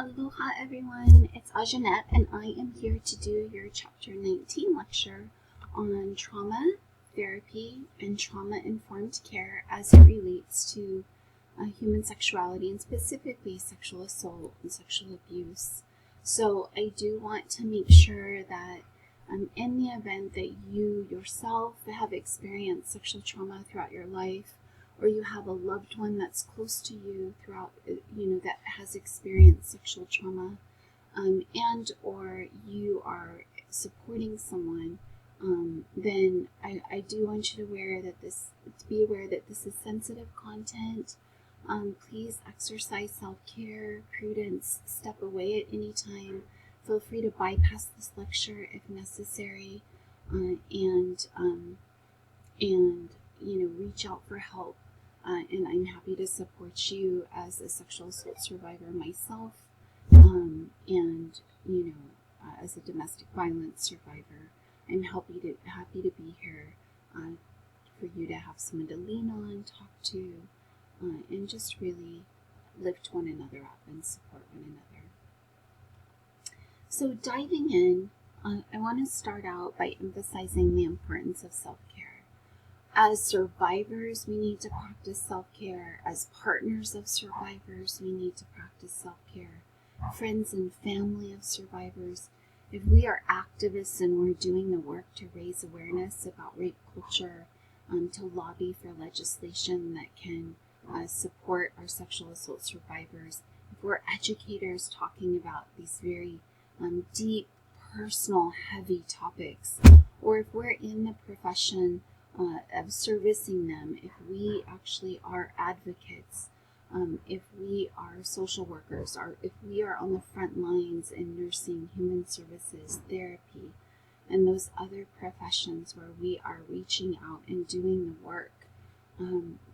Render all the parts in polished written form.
Aloha everyone, it's Ajanette and I am here to do your chapter 19 lecture on trauma, therapy, and trauma-informed care as it relates to human sexuality and specifically sexual assault and sexual abuse. So I do want to make sure that in the event that you yourself have experienced sexual trauma throughout your life, or you have a loved one that's close to you throughout, that has experienced sexual trauma, and or you are supporting someone, then I do want you to be aware that this is sensitive content. Please exercise self-care, prudence, step away at any time. Feel free to bypass this lecture if necessary, and reach out for help. And I'm happy to support you as a sexual assault survivor myself, as a domestic violence survivor. I'm happy to be here for you to have someone to lean on, talk to, and just really lift one another up and support one another. So diving in, I want to start out by emphasizing the importance of self-care. As survivors, we need to practice self-care. As partners of survivors, we need to practice self-care. Friends and family of survivors, if we are activists and we're doing the work to raise awareness about rape culture, to lobby for legislation that can support our sexual assault survivors, if we're educators talking about these very deep, personal, heavy topics, or if we're in the profession of servicing them, if we actually are advocates, if we are social workers, or if we are on the front lines in nursing, human services, therapy, and those other professions where we are reaching out and doing the work,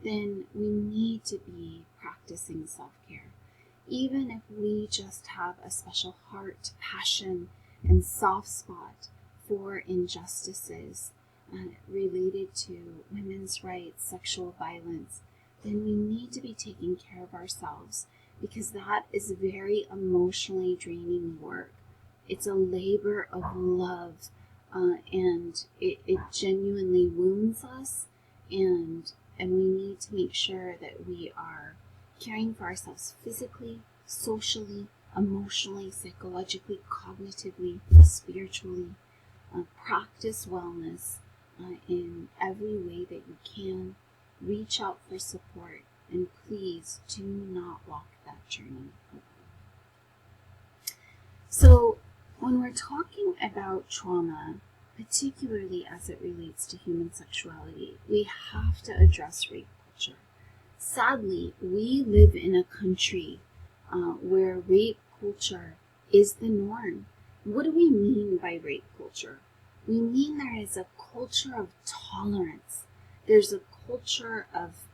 then we need to be practicing self-care. Even if we just have a special heart, passion, and soft spot for injustices related to women's rights, sexual violence, then we need to be taking care of ourselves, because that is very emotionally draining work. It's a labor of love, and it genuinely wounds us, and we need to make sure that we are caring for ourselves physically, socially, emotionally, psychologically, cognitively, spiritually. Practice wellness in every way that you can. Reach out for support, and please do not walk that journey alone. So when we're talking about trauma, particularly as it relates to human sexuality, we have to address rape culture. Sadly, we live in a country where rape culture is the norm. What do we mean by rape culture? We mean there is a culture of tolerance. There's a culture of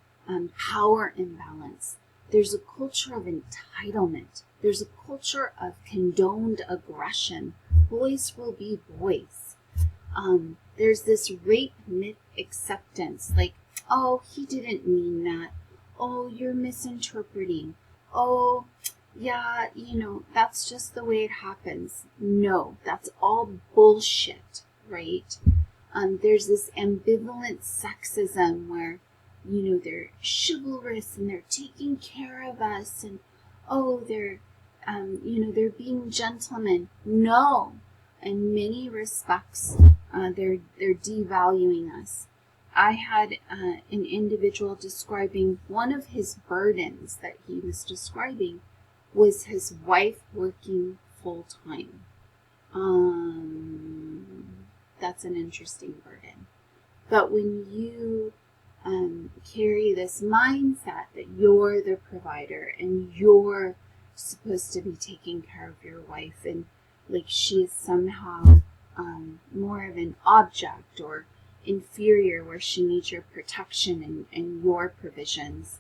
power imbalance. There's a culture of entitlement. There's a culture of condoned aggression. Boys will be boys. There's this rape myth acceptance, like, oh, he didn't mean that. Oh, you're misinterpreting. Oh, yeah, that's just the way it happens. No, that's all bullshit, right? There's this ambivalent sexism where, they're chivalrous and they're taking care of us, and they're being gentlemen. No, in many respects, they're devaluing us. I had an individual describing one of his burdens that he was describing was his wife working full time. That's an interesting burden. But when you carry this mindset that you're the provider and you're supposed to be taking care of your wife, and like she is somehow more of an object or inferior where she needs your protection and your provisions,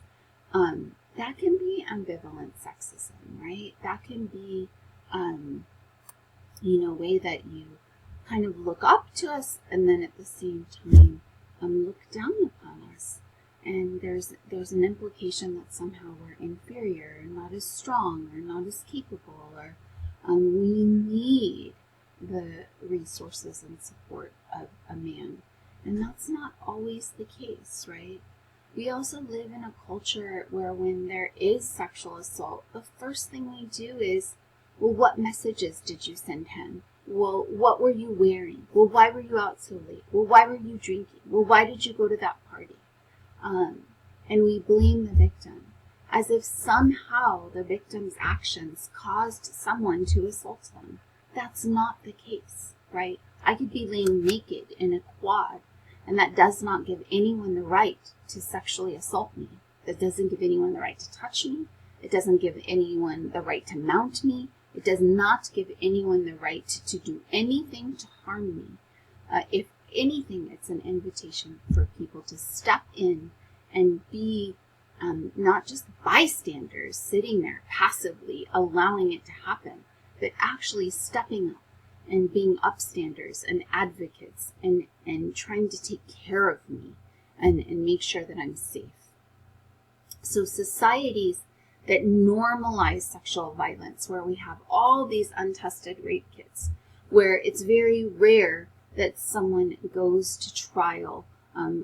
that can be ambivalent sexism, right? That can be a way that you kind of look up to us and then at the same time look down upon us. and there's an implication that somehow we're inferior, or not as strong, or not as capable, or we need the resources and support of a man. And that's not always the case, right? We also live in a culture where when there is sexual assault, the first thing we do is, well, what messages did you send him? Well, what were you wearing? Well, why were you out so late? Well, why were you drinking? Well, why did you go to that party? And we blame the victim as if somehow the victim's actions caused someone to assault them. That's not the case, right? I could be laying naked in a quad, and that does not give anyone the right to sexually assault me. That doesn't give anyone the right to touch me. It doesn't give anyone the right to mount me. It does not give anyone the right to do anything to harm me. If anything, it's an invitation for people to step in and be not just bystanders sitting there passively allowing it to happen, but actually stepping up and being upstanders and advocates and trying to take care of me and make sure that I'm safe. So societies that normalize sexual violence, where we have all these untested rape kits, where it's very rare that someone goes to trial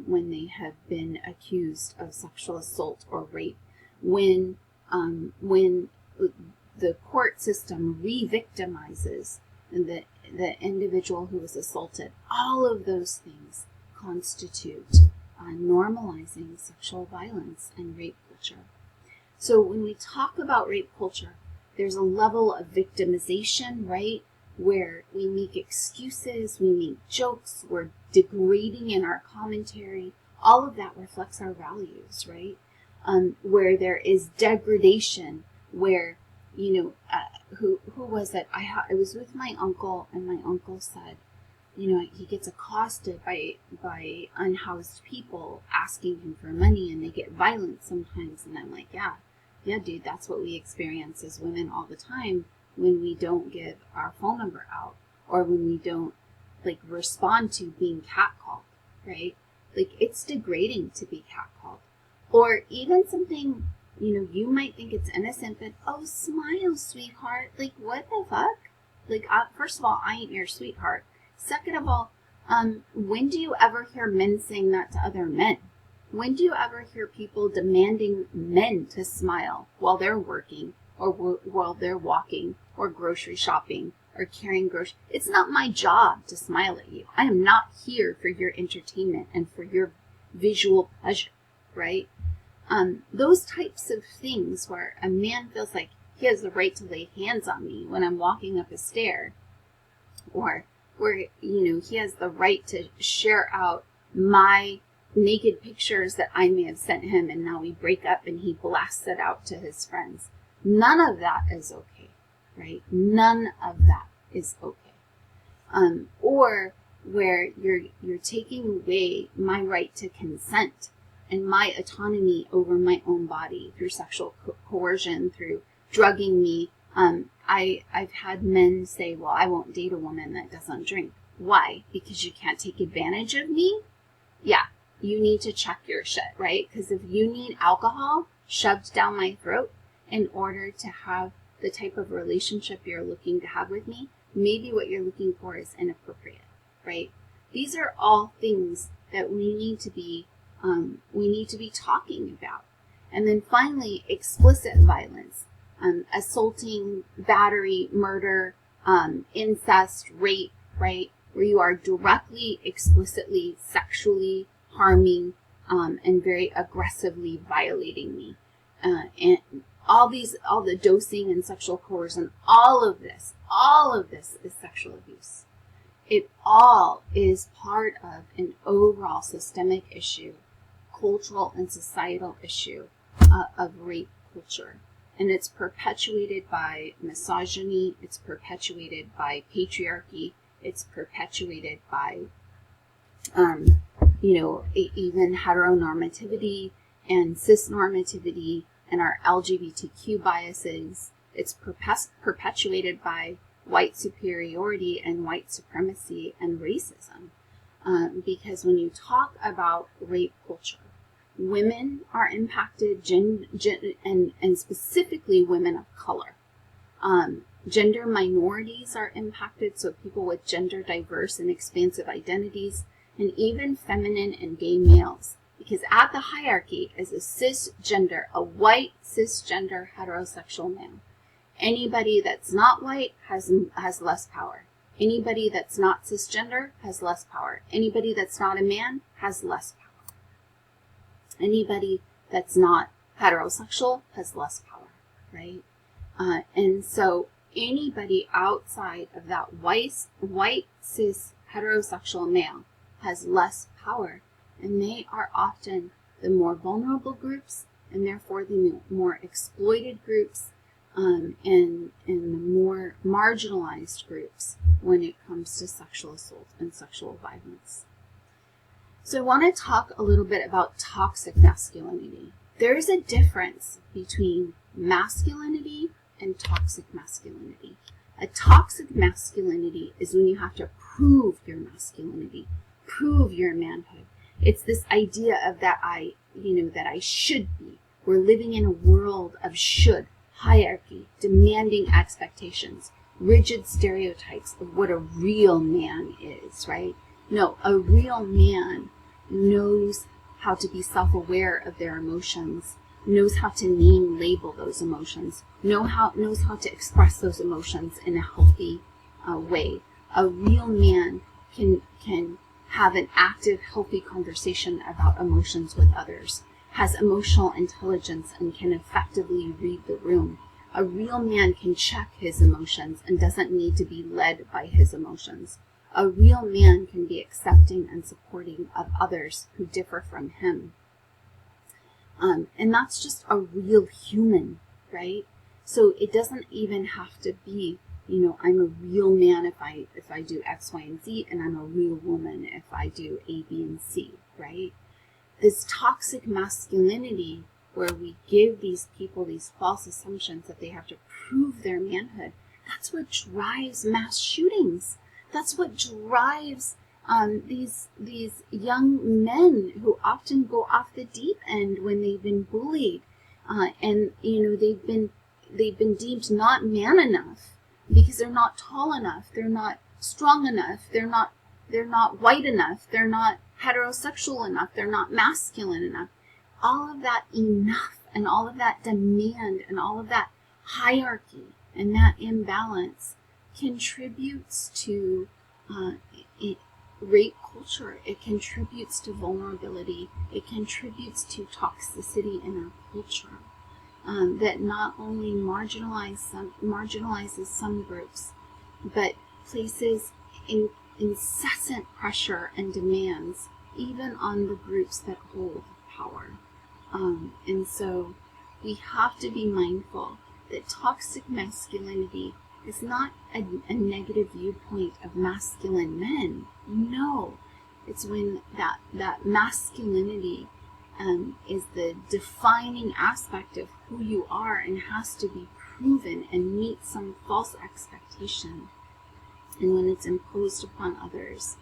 when they have been accused of sexual assault or rape, when the court system re-victimizes the individual who was assaulted. All of those things constitute normalizing sexual violence and rape culture. So when we talk about rape culture, there's a level of victimization, right? Where we make excuses, we make jokes, we're degrading in our commentary. All of that reflects our values, right? Where there is degradation, where, who was it? I was with my uncle, and my uncle said, he gets accosted by unhoused people asking him for money, and they get violent sometimes. And I'm like, yeah, dude, that's what we experience as women all the time when we don't give our phone number out, or when we don't respond to being catcalled, right? It's degrading to be catcalled. Or even something, you might think it's innocent, but, oh, smile, sweetheart. What the fuck? First of all, I ain't your sweetheart. Second of all, when do you ever hear men saying that to other men? When do you ever hear people demanding men to smile while they're working, or while they're walking, or grocery shopping, or carrying groceries? It's not my job to smile at you. I am not here for your entertainment and for your visual pleasure, right? Those types of things where a man feels like he has the right to lay hands on me when I'm walking up a stair, or where, he has the right to share out my naked pictures that I may have sent him, and now we break up and he blasts it out to his friends. None of that is okay, right? None of that is okay. Or where you're taking away my right to consent and my autonomy over my own body through sexual coercion, through drugging me. I've had men say, well, I won't date a woman that doesn't drink. Why? Because you can't take advantage of me? Yeah, you need to check your shit, right? Because if you need alcohol shoved down my throat in order to have the type of relationship you're looking to have with me, maybe what you're looking for is inappropriate, right? These are all things that we need to be talking about. And then finally, explicit violence. Assaulting, battery, murder, incest, rape, right? Where you are directly, explicitly, sexually harming and very aggressively violating me. And all the dosing and sexual coercion, all of this is sexual abuse. It all is part of an overall systemic issue, cultural and societal issue of rape culture. And it's perpetuated by misogyny, it's perpetuated by patriarchy, it's perpetuated by, even heteronormativity and cisnormativity and our LGBTQ biases. It's perpetuated by white superiority and white supremacy and racism. Because when you talk about rape culture, Women are impacted, and specifically women of color. Gender minorities are impacted, so people with gender diverse and expansive identities, and even feminine and gay males. Because at the hierarchy is a cisgender, a white cisgender heterosexual male. Anybody that's not white has less power. Anybody that's not cisgender has less power. Anybody that's not a man has less power. Anybody that's not heterosexual has less power, right? And so anybody outside of that white cis heterosexual male has less power, and they are often the more vulnerable groups, and therefore the more exploited groups, and the more marginalized groups when it comes to sexual assault and sexual violence. So I want to talk a little bit about toxic masculinity. There is a difference between masculinity and toxic masculinity. A toxic masculinity is when you have to prove your masculinity, prove your manhood. It's this idea of that I should be. We're living in a world of should, hierarchy, demanding expectations, rigid stereotypes of what a real man is, right? No, a real man knows how to be self-aware of their emotions, knows how to name, label those emotions, knows how to express those emotions in a healthy way. A real man can have an active, healthy conversation about emotions with others, has emotional intelligence, and can effectively read the room. A real man can check his emotions and doesn't need to be led by his emotions. A real man can be accepting and supporting of others who differ from him. And that's just a real human, right? So it doesn't even have to be, I'm a real man if I do X, Y, and Z, and I'm a real woman if I do A, B, and C, right? This toxic masculinity, where we give these people these false assumptions that they have to prove their manhood, that's what drives mass shootings. That's what drives these young men who often go off the deep end when they've been bullied, and they've been deemed not man enough because they're not tall enough, they're not strong enough, they're not white enough, they're not heterosexual enough, they're not masculine enough. All of that enough and all of that demand and all of that hierarchy and that imbalance contributes to rape culture. It contributes to vulnerability. It contributes to toxicity in our culture that not only marginalizes some groups, but places incessant pressure and demands even on the groups that hold power. And so we have to be mindful that toxic masculinity is not a negative viewpoint of masculine men. No, it's when that masculinity is the defining aspect of who you are and has to be proven and meet some false expectation. And when it's imposed upon others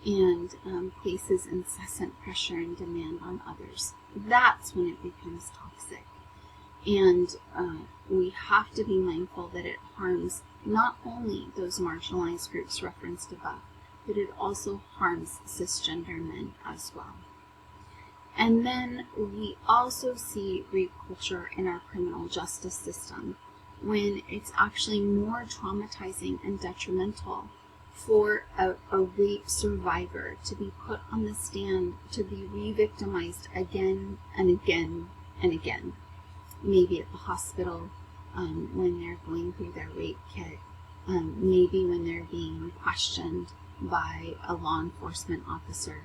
and places incessant pressure and demand on others, that's when it becomes toxic. And we have to be mindful that it harms not only those marginalized groups referenced above, but it also harms cisgender men as well. And then we also see rape culture in our criminal justice system when it's actually more traumatizing and detrimental for a rape survivor to be put on the stand, to be re-victimized again and again and again. Maybe at the hospital when they're going through their rape kit, maybe when they're being questioned by a law enforcement officer,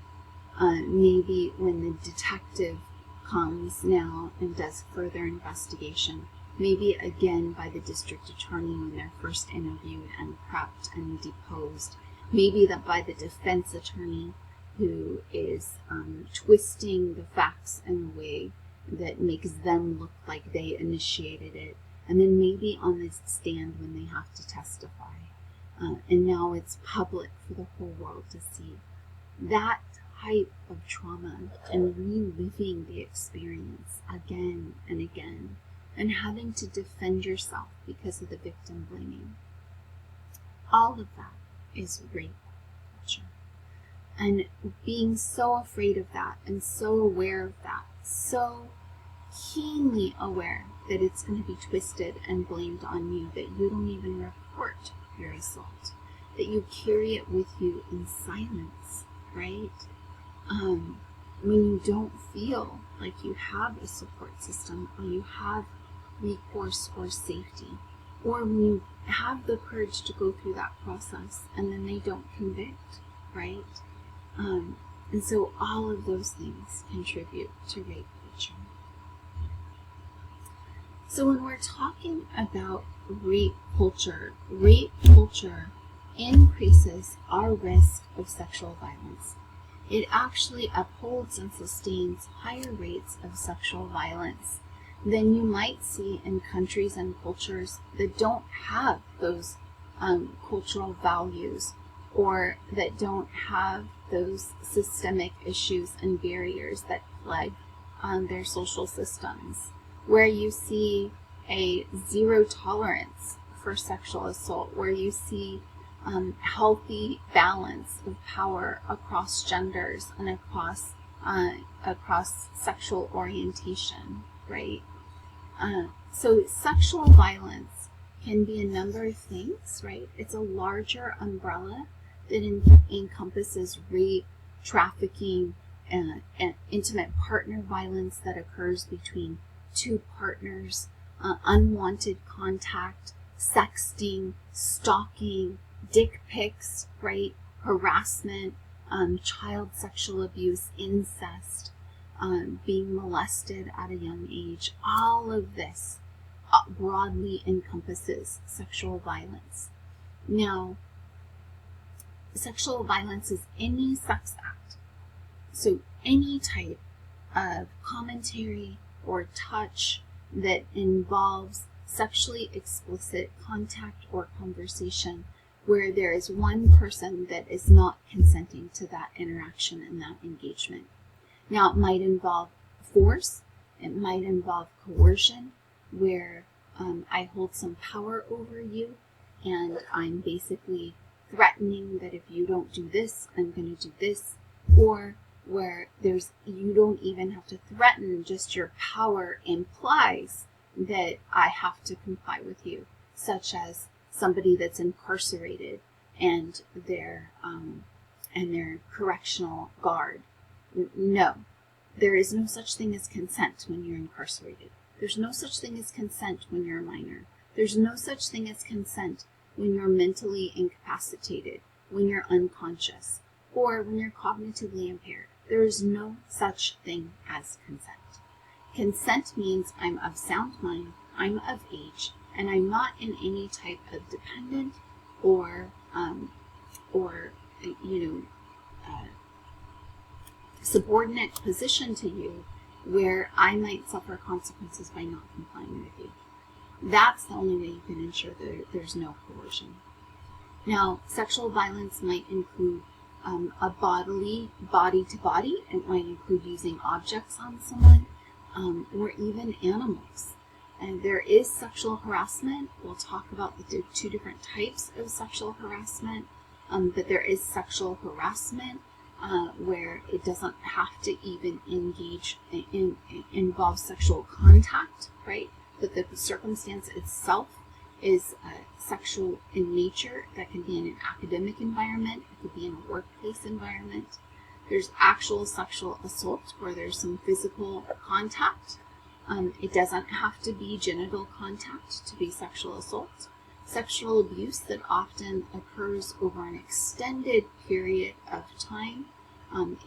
maybe when the detective comes now and does further investigation, maybe again by the district attorney when they're first interviewed and prepped and deposed, maybe that by the defense attorney who is twisting the facts in a way that makes them look like they initiated it, and then maybe on the stand when they have to testify. And now it's public for the whole world to see. That type of trauma and reliving the experience again and again, and having to defend yourself because of the victim blaming. All of that is rape culture. And being so afraid of that and so aware of that, so keenly aware that it's going to be twisted and blamed on you, that you don't even report your assault, that you carry it with you in silence, right? When you don't feel like you have a support system, or you have recourse or safety, or when you have the courage to go through that process and then they don't convict, right? And so all of those things contribute to rape culture. So when we're talking about rape culture increases our risk of sexual violence. It actually upholds and sustains higher rates of sexual violence than you might see in countries and cultures that don't have those cultural values, or that don't have those systemic issues and barriers that plague their social systems, where you see a zero tolerance for sexual assault, where you see healthy balance of power across genders and across sexual orientation, right? So sexual violence can be a number of things, right? It's a larger umbrella that encompasses rape, trafficking, and intimate partner violence that occurs between two partners, unwanted contact, sexting, stalking, dick pics, right? Harassment, child sexual abuse, incest, being molested at a young age. All of this broadly encompasses sexual violence. Now, sexual violence is any sex act. So any type of commentary or touch that involves sexually explicit contact or conversation where there is one person that is not consenting to that interaction and that engagement. Now, it might involve force, it might involve coercion, where I hold some power over you and I'm basically threatening that if you don't do this, I'm going to do this, or where you don't even have to threaten, just your power implies that I have to comply with you, such as somebody that's incarcerated and their correctional guard. No, there is no such thing as consent when you're incarcerated. There's no such thing as consent when you're a minor. There's no such thing as consent when you're mentally incapacitated, when you're unconscious, or when you're cognitively impaired. There is no such thing as consent. Consent means I'm of sound mind, I'm of age, and I'm not in any type of dependent or subordinate position to you where I might suffer consequences by not complying with you. That's the only way you can ensure that there's no coercion. Now, sexual violence might include a body-to-body. It might include using objects on someone, or even animals. And there is sexual harassment. We'll talk about the two different types of sexual harassment, but there is sexual harassment where it doesn't have to even involve sexual contact, right? But the circumstance itself is sexual in nature. That can be in an academic environment. It could be in a workplace environment. There's actual sexual assault where there's some physical contact. It doesn't have to be genital contact to be sexual assault. Sexual abuse that often occurs over an extended period of time.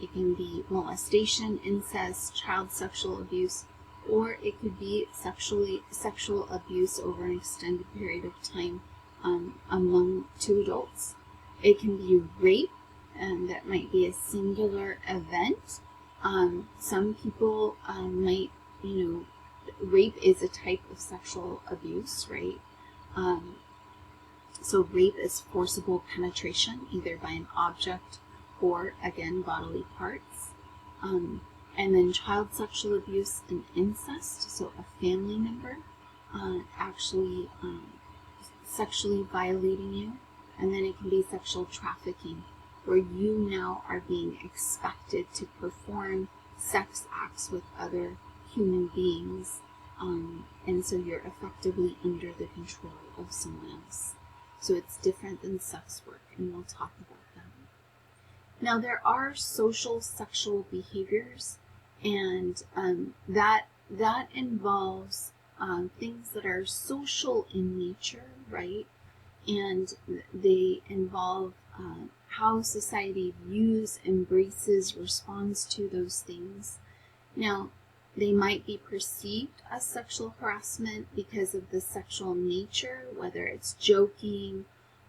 It can be molestation, incest, child sexual abuse, or it could be sexual abuse over an extended period of time among two adults. It can be rape, and that might be a singular event. Some people might, rape is a type of sexual abuse, right? So rape is forcible penetration, either by an object or again, bodily parts. And then child sexual abuse and incest, so a family member actually sexually violating you. And then it can be sexual trafficking, where you now are being expected to perform sex acts with other human beings. And so you're effectively under the control of someone else. So it's different than sex work, and we'll talk about that. Now, there are social sexual behaviors, and that involves things that are social in nature, right? And they involve how society views, embraces, responds to those things. Now, they might be perceived as sexual harassment because of the sexual nature, whether it's joking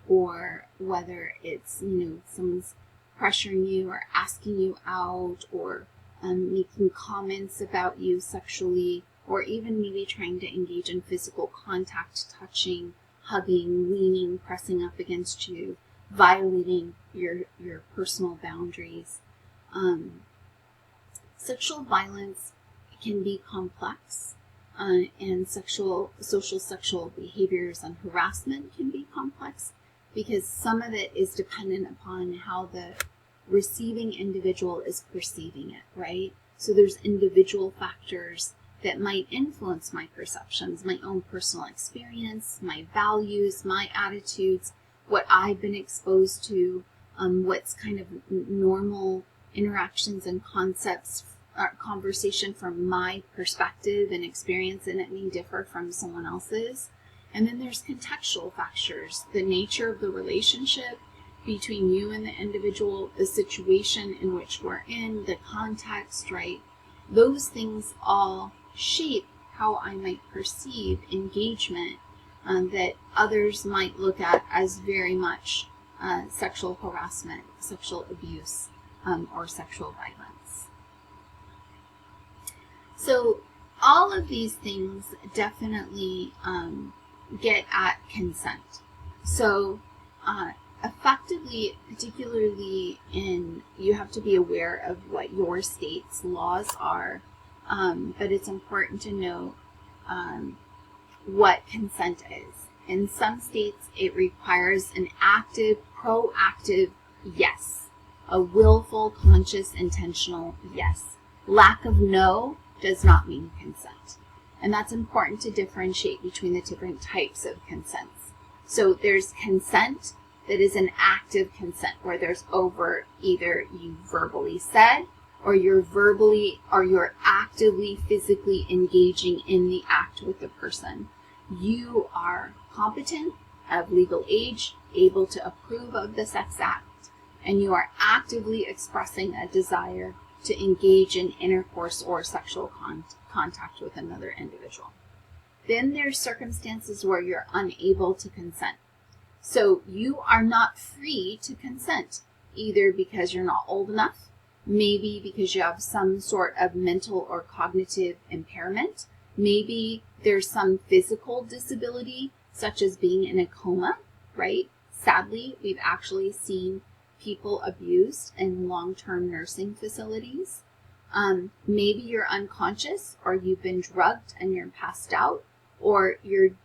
or whether it's, someone's pressuring you or asking you out or making comments about you sexually, or even maybe trying to engage in physical contact, touching, hugging, leaning, pressing up against you, violating your personal boundaries. Sexual violence can be complex, and social sexual behaviors and harassment can be complex because some of it is dependent upon how the receiving individual is perceiving it, right? So there's individual factors that might influence my perceptions, my own personal experience, my values, my attitudes, what I've been exposed to, what's kind of normal interactions and concepts, conversation from my perspective and experience, and it may differ from someone else's. And then there's contextual factors, the nature of the relationship between you and the individual, the situation in which we're in, the context, right? Those things all shape how I might perceive engagement that others might look at as very much sexual harassment, sexual abuse, or sexual violence. So all of these things definitely get at consent. So effectively, particularly you have to be aware of what your state's laws are, but it's important to know what consent is. In some states, it requires an active, proactive yes, a willful, conscious, intentional yes. Lack of no does not mean consent. And that's important to differentiate between the different types of consents. So there's consent that is an active consent, where there's over either you verbally said or you're actively physically engaging in the act with the person. You are competent, of legal age, able to approve of the sex act, and you are actively expressing a desire to engage in intercourse or sexual contact with another individual. Then there's circumstances where you're unable to consent. So you are not free to consent, either because you're not old enough, maybe because you have some sort of mental or cognitive impairment, maybe there's some physical disability, such as being in a coma, right? Sadly, we've actually seen people abused in long-term nursing facilities. Maybe you're unconscious, or you've been drugged and you're passed out, or you're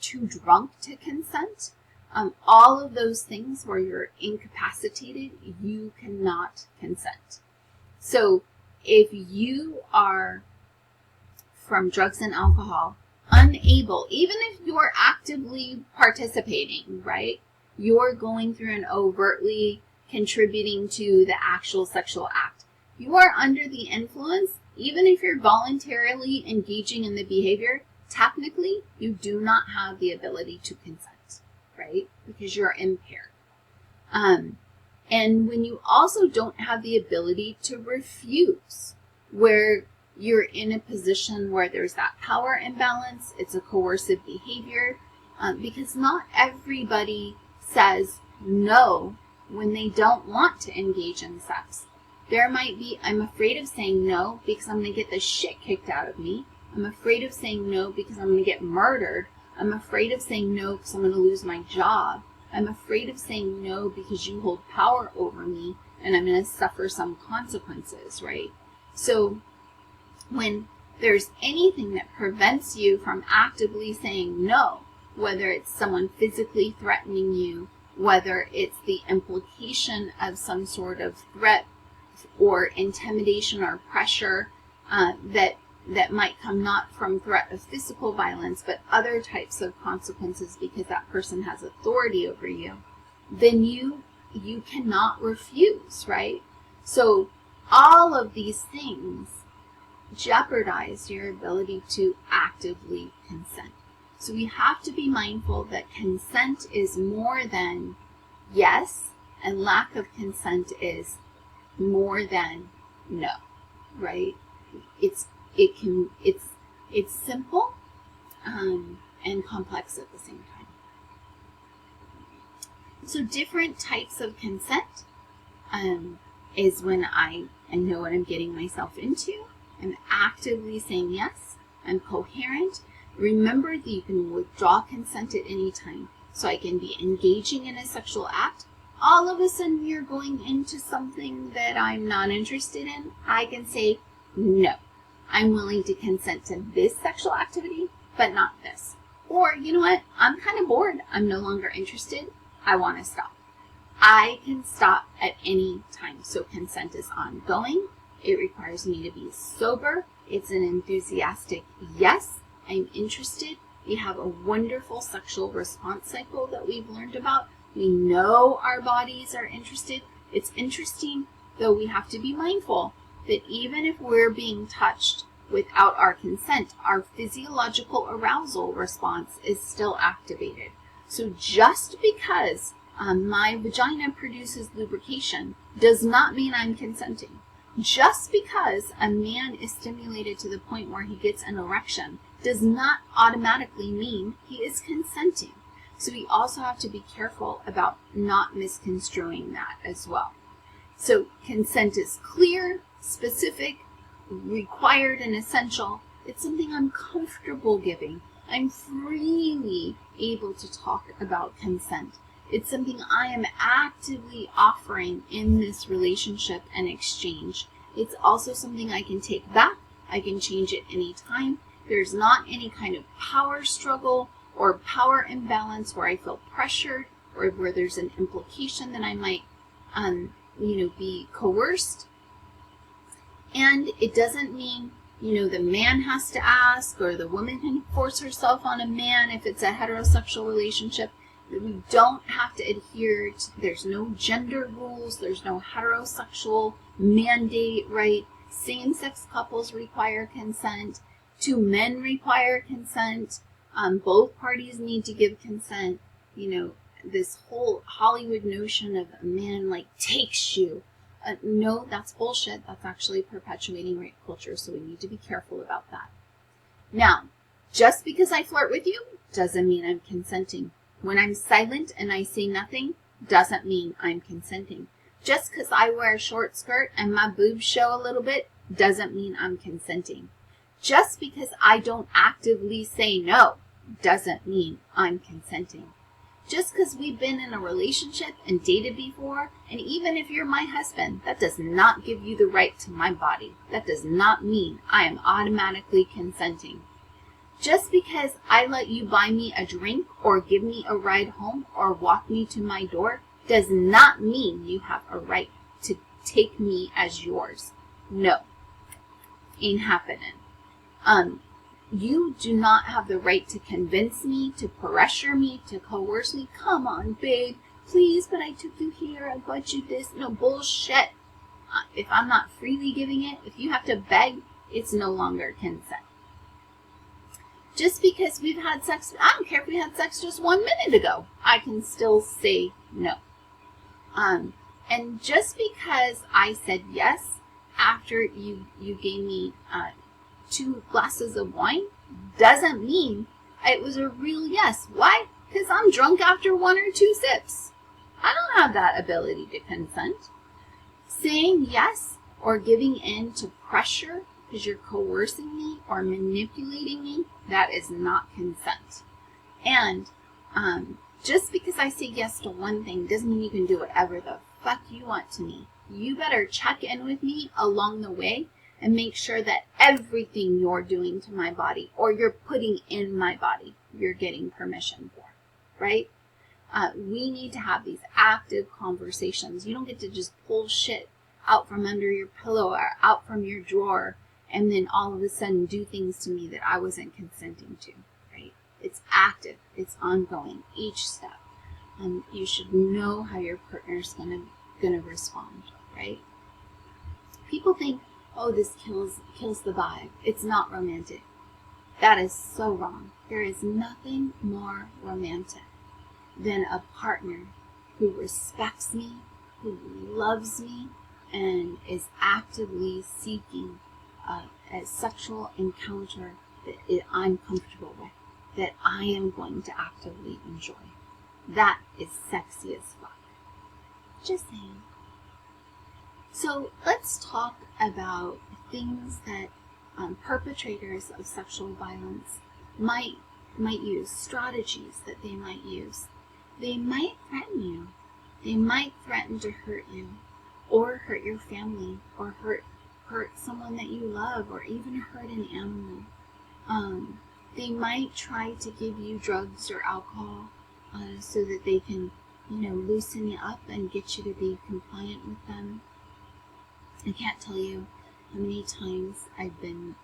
too drunk to consent. All of those things where you're incapacitated, you cannot consent. So if you are, from drugs and alcohol, unable, even if you're actively participating, right? You're going through and overtly contributing to the actual sexual act. You are under the influence, even if you're voluntarily engaging in the behavior, technically you do not have the ability to consent, right? Because you're impaired. And when you also don't have the ability to refuse, where you're in a position where there's that power imbalance, it's a coercive behavior, because not everybody says no when they don't want to engage in sex. There might be, I'm afraid of saying no because I'm going to get the shit kicked out of me. I'm afraid of saying no because I'm going to get murdered. I'm afraid of saying no because I'm going to lose my job. I'm afraid of saying no because you hold power over me. and I'm going to suffer some consequences, right? So when there's anything that prevents you from actively saying no, whether it's someone physically threatening you, whether it's the implication of some sort of threat or intimidation or pressure that might come not from threat of physical violence, but other types of consequences because that person has authority over you, then you cannot refuse, right? So all of these things jeopardize your ability to actively consent. So we have to be mindful that consent is more than yes, and lack of consent is more than no, right? It's simple and complex at the same time. So different types of consent is when I know what I'm getting myself into. I'm actively saying yes. I'm coherent. Remember that you can withdraw consent at any time. So I can be engaging in a sexual act. All of a sudden you're going into something that I'm not interested in. I can say, no, I'm willing to consent to this sexual activity, but not this. Or, you know what, I'm kind of bored. I'm no longer interested. I want to stop. I can stop at any time. So consent is ongoing. It requires me to be sober. It's an enthusiastic yes, I'm interested. We have a wonderful sexual response cycle that we've learned about. We know our bodies are interested. It's interesting, though we have to be mindful that even if we're being touched without our consent, our physiological arousal response is still activated. So just because my vagina produces lubrication does not mean I'm consenting. Just because a man is stimulated to the point where he gets an erection does not automatically mean he is consenting. So we also have to be careful about not misconstruing that as well. So consent is clear, specific, required, and essential. It's something I'm comfortable giving. I'm freely able to talk about consent. It's something I am actively offering in this relationship and exchange. It's also something I can take back. I can change it anytime. There's not any kind of power struggle or power imbalance where I feel pressured or where there's an implication that I might, be coerced. And it doesn't mean, the man has to ask or the woman can force herself on a man if it's a heterosexual relationship. We don't have to adhere to, there's no gender rules, there's no heterosexual mandate, right? Same-sex couples require consent. 2 men require consent. Both parties need to give consent. This whole Hollywood notion of a man takes you. No, that's bullshit. That's actually perpetuating rape culture, so we need to be careful about that. Now, just because I flirt with you doesn't mean I'm consenting. When I'm silent and I say nothing doesn't mean I'm consenting. Just because I wear a short skirt and my boobs show a little bit doesn't mean I'm consenting. Just because I don't actively say no doesn't mean I'm consenting. Just because we've been in a relationship and dated before, and even if you're my husband, that does not give you the right to my body. That does not mean I am automatically consenting. Just because I let you buy me a drink or give me a ride home or walk me to my door does not mean you have a right to take me as yours. No, ain't happening. You do not have the right to convince me, to pressure me, to coerce me. Come on, babe, please, but I took you here, I bought you this. No, bullshit. If I'm not freely giving it, if you have to beg, it's no longer consent. Just because we've had sex, I don't care if we had sex just 1 minute ago, I can still say no. And just because I said yes after you gave me 2 glasses of wine doesn't mean it was a real yes. Why? Because I'm drunk after 1 or 2 sips. I don't have that ability to consent. Saying yes or giving in to pressure because you're coercing me or manipulating me, that is not consent. And just because I say yes to one thing doesn't mean you can do whatever the fuck you want to me. you better check in with me along the way and make sure that everything you're doing to my body or you're putting in my body, you're getting permission for, right? We need to have these active conversations. You don't get to just pull shit out from under your pillow or out from your drawer and then all of a sudden do things to me that I wasn't consenting to, right? It's active. It's ongoing. Each step. You should know how your partner's gonna respond, right? People think, oh, this kills the vibe. It's not romantic. That is so wrong. There is nothing more romantic than a partner who respects me, who loves me, and is actively seeking a sexual encounter that I'm comfortable with, that I am going to actively enjoy. That is sexy as fuck. Just saying. So let's talk about things that perpetrators of sexual violence might use, strategies that they might use. They might threaten you. They might threaten to hurt you, or hurt your family, or hurt someone that you love, or even hurt an animal. They might try to give you drugs or alcohol so that they can, loosen you up and get you to be compliant with them. I can't tell you how many times I've been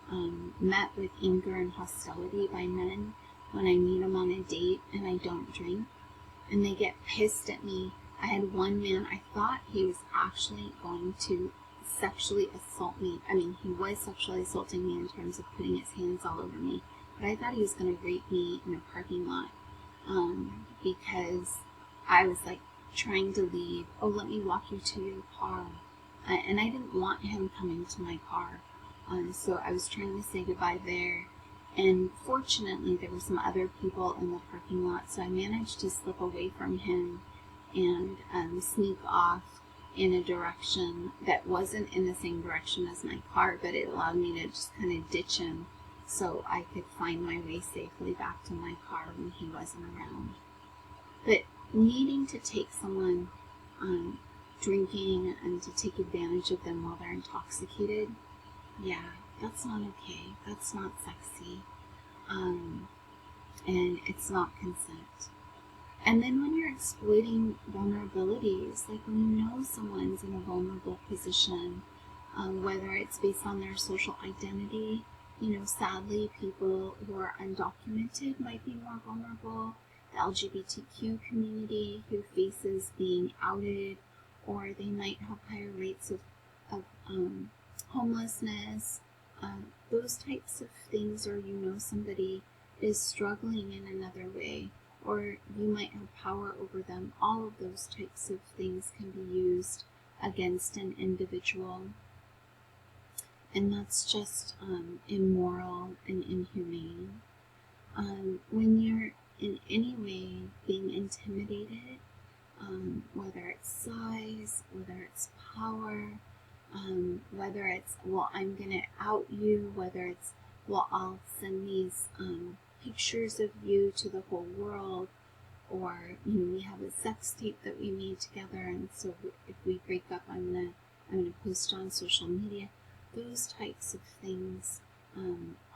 met with anger and hostility by men when I meet them on a date and I don't drink, and they get pissed at me. I had one man, I thought he was actually going to sexually assault me. I mean, he was sexually assaulting me in terms of putting his hands all over me, but I thought he was going to rape me in a parking lot because I was like trying to leave. Oh, let me walk you to your car. And I didn't want him coming to my car. So I was trying to say goodbye there. And fortunately, there were some other people in the parking lot, so I managed to slip away from him and sneak off in a direction that wasn't in the same direction as my car, but it allowed me to just kind of ditch him so I could find my way safely back to my car when he wasn't around. But needing to take someone drinking and to take advantage of them while they're intoxicated, yeah, that's not okay. That's not sexy. And it's not consent. And then when you're exploiting vulnerabilities, like when you know someone's in a vulnerable position, whether it's based on their social identity, sadly, people who are undocumented might be more vulnerable. The LGBTQ community who faces being outed, or they might have higher rates of homelessness, those types of things, or somebody is struggling in another way, or you might have power over them. All of those types of things can be used against an individual, and that's just immoral and inhumane. When you're in any way being intimidated, whether it's size, whether it's power, whether it's, well, I'm going to out you, whether it's, well, I'll send these pictures of you to the whole world, or, we have a sex tape that we made together, and so if we break up, I'm gonna post on social media. Those types of things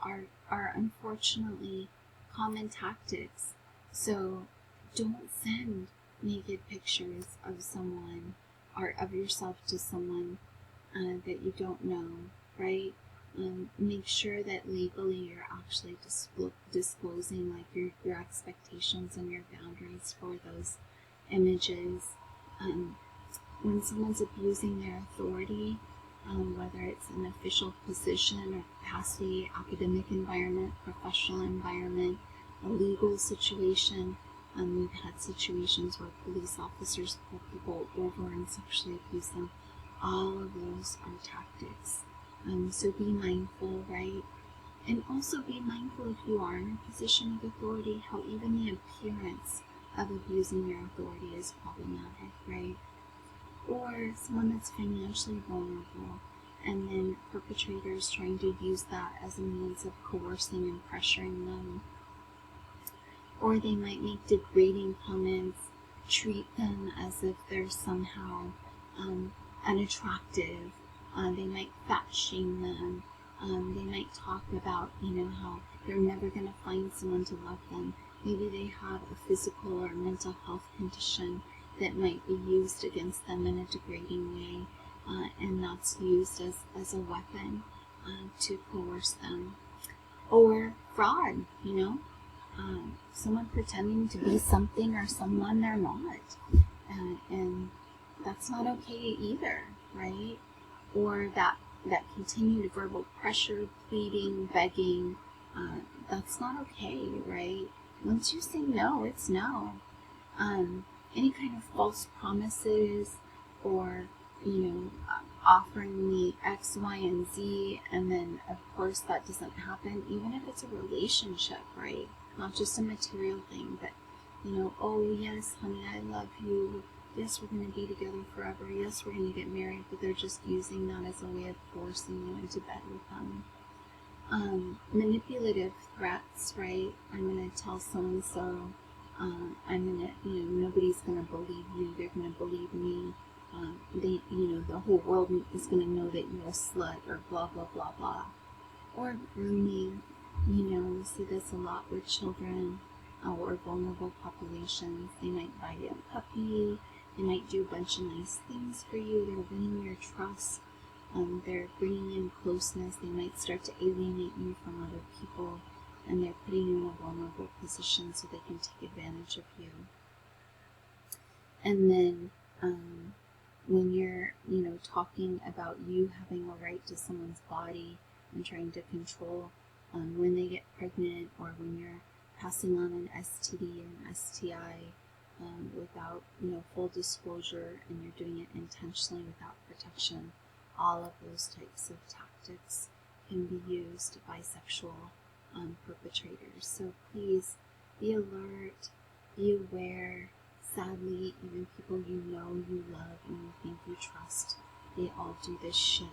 are unfortunately common tactics. So don't send naked pictures of someone or of yourself to someone that you don't know, right? Make sure that legally you're actually disclosing like your expectations and your boundaries for those images. When someone's abusing their authority, whether it's an official position or capacity, academic environment, professional environment, a legal situation. We've had situations where police officers pull people over and sexually abuse them. All of those are tactics. So be mindful, right? And also be mindful if you are in a position of authority, how even the appearance of abusing your authority is problematic, right? Or someone that's financially vulnerable, and then perpetrators trying to use that as a means of coercing and pressuring them. Or they might make degrading comments, treat them as if they're somehow unattractive. They might fat shame them. They might talk about, how they're never going to find someone to love them. Maybe they have a physical or mental health condition that might be used against them in a degrading way, and that's used as a weapon to coerce them. Or fraud, someone pretending to be something or someone they're not. And that's not okay either, right? Or that continued verbal pressure, pleading, begging, that's not okay, right? Once you say no, it's no. Any kind of false promises or, offering me X, Y, and Z, and then of course that doesn't happen, even if it's a relationship, right? Not just a material thing, but, oh yes, honey, I love you. Yes, we're going to be together forever. Yes, we're going to get married, but they're just using that as a way of forcing you into bed with them. Manipulative threats, right? I'm going to tell so-and-so, I'm going to, nobody's going to believe you. They're going to believe me. The whole world is going to know that you're a slut, or blah, blah, blah, blah. Or grooming, we see this a lot with children or vulnerable populations. They might buy you a puppy. They might do a bunch of nice things for you. They're winning your trust. They're bringing in closeness. They might start to alienate you from other people, and they're putting you in a vulnerable position so they can take advantage of you. And then when you're, talking about you having a right to someone's body and trying to control when they get pregnant, or when you're passing on an STD and STI without, full disclosure, and you're doing it intentionally without protection, all of those types of tactics can be used by sexual perpetrators. So please be alert, be aware. Sadly, even people you know, you love, and you think you trust, they all do this shit.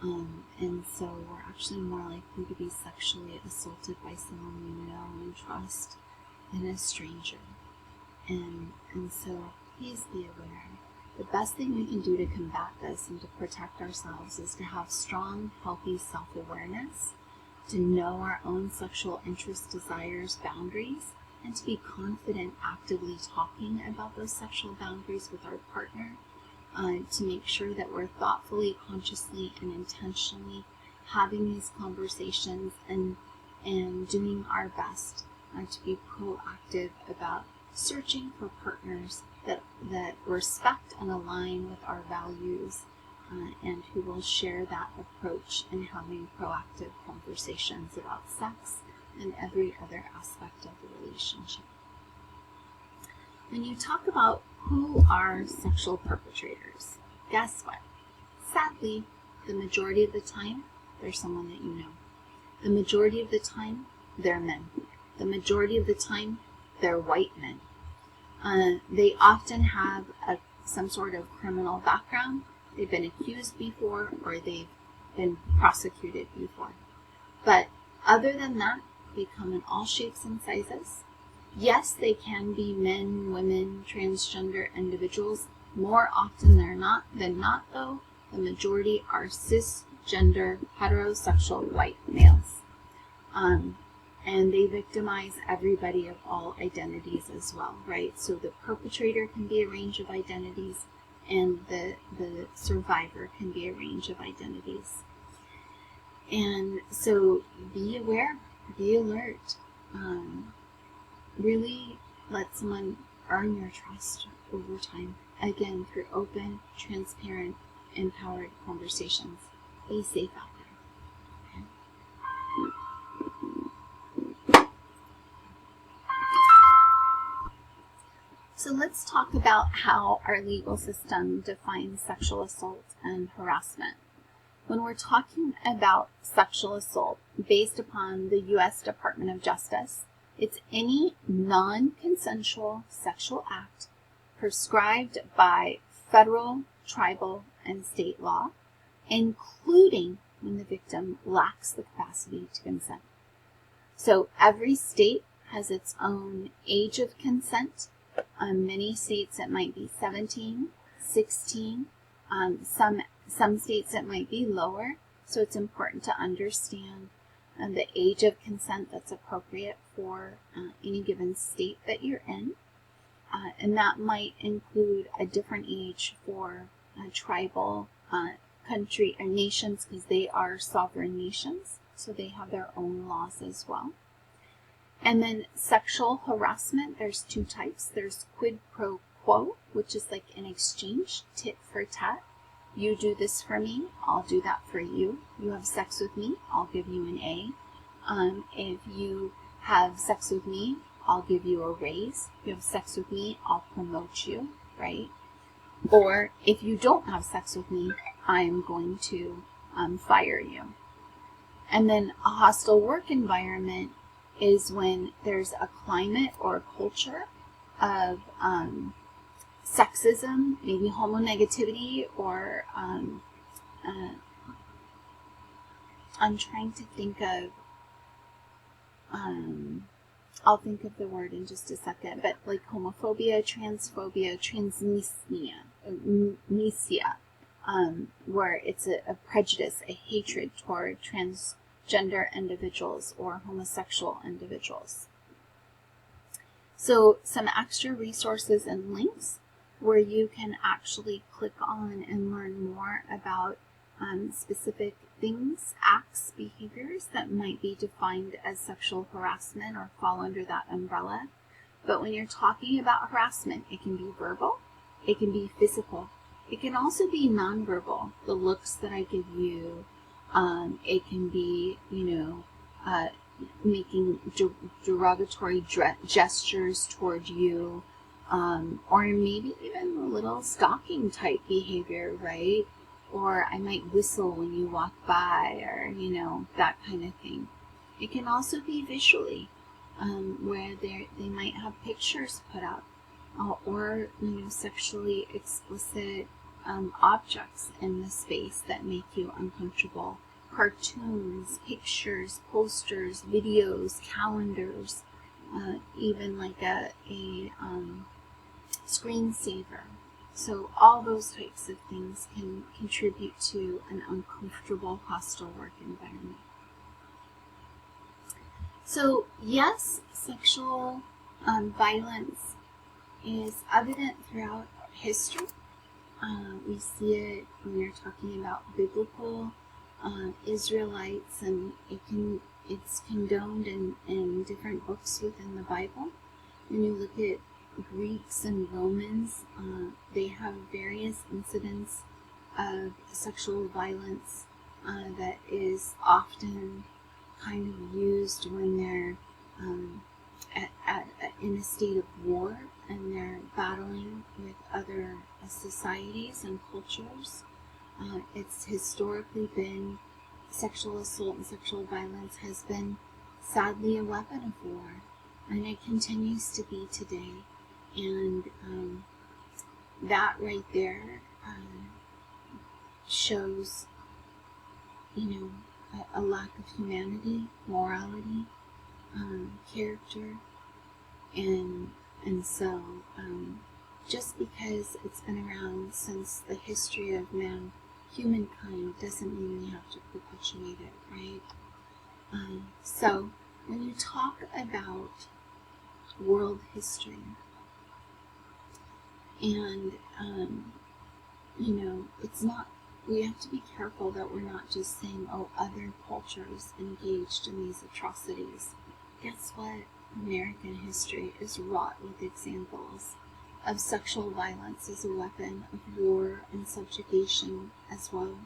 And so we're actually more likely to be sexually assaulted by someone we know and trust than a stranger. And so please be aware. The best thing we can do to combat this and to protect ourselves is to have strong, healthy self-awareness, to know our own sexual interests, desires, boundaries, and to be confident actively talking about those sexual boundaries with our partner, to make sure that we're thoughtfully, consciously, and intentionally having these conversations and doing our best to be proactive about searching for partners that respect and align with our values, and who will share that approach in having proactive conversations about sex and every other aspect of the relationship. When you talk about who are sexual perpetrators, guess what? Sadly, the majority of the time, they're someone that you know. The majority of the time, they're men. The majority of the time, they're white men. They often have some sort of criminal background. They've been accused before, or they've been prosecuted before. But other than that, they come in all shapes and sizes. Yes, they can be men, women, transgender individuals. More often than not, though, the majority are cisgender, heterosexual white males. And they victimize everybody of all identities as well, right? So the perpetrator can be a range of identities, and the survivor can be a range of identities. And so be aware, be alert. Really let someone earn your trust over time. Again, through open, transparent, empowered conversations. Be safe out there. Okay? So let's talk about how our legal system defines sexual assault and harassment. When we're talking about sexual assault based upon the U.S. Department of Justice, it's any non-consensual sexual act prescribed by federal, tribal, and state law, including when the victim lacks the capacity to consent. So every state has its own age of consent. In many states it might be 17, 16, Some states it might be lower, so it's important to understand the age of consent that's appropriate for any given state that you're in. And that might include a different age for tribal country or nations, because they are sovereign nations, so they have their own laws as well. And then sexual harassment, there's two types. There's quid pro quo, which is like an exchange, tit for tat. You do this for me, I'll do that for you. You have sex with me, I'll give you an A. If you have sex with me, I'll give you a raise. If you have sex with me, I'll promote you, right? Or if you don't have sex with me, I'm going to fire you. And then a hostile work environment is when there's a climate or a culture of sexism, maybe homonegativity, or I'm trying to think of, I'll think of the word in just a second, but like homophobia, transphobia, transnesia, where it's a prejudice, a hatred toward transgender individuals or homosexual individuals. So some extra resources and links where you can actually click on and learn more about specific things, acts, behaviors that might be defined as sexual harassment or fall under that umbrella. But when you're talking about harassment, it can be verbal, it can be physical, it can also be nonverbal, the looks that I give you, it can be, making derogatory gestures toward you, or maybe even a little stalking type behavior, right? Or I might whistle when you walk by, or, that kind of thing. It can also be visually, where they might have pictures put up, or, sexually explicit objects in the space that make you uncomfortable. Cartoons, pictures, posters, videos, calendars, even like a screensaver. So all those types of things can contribute to an uncomfortable, hostile work environment. So yes, sexual violence is evident throughout history. We see it when you're talking about biblical Israelites, and it's condoned in different books within the Bible. When you look at Greeks and Romans, they have various incidents of sexual violence that is often kind of used when they're in a state of war and they're battling with other societies and cultures. It's historically been, sexual assault and sexual violence has been sadly a weapon of war, and it continues to be today. And that right there shows, a lack of humanity, morality, character, and so just because it's been around since the history of humankind doesn't mean we have to perpetuate it, right? So when you talk about world history, and it's not, we have to be careful that we're not just saying, other cultures engaged in these atrocities. Guess what? American history is wrought with examples of sexual violence as a weapon of war and subjugation as well.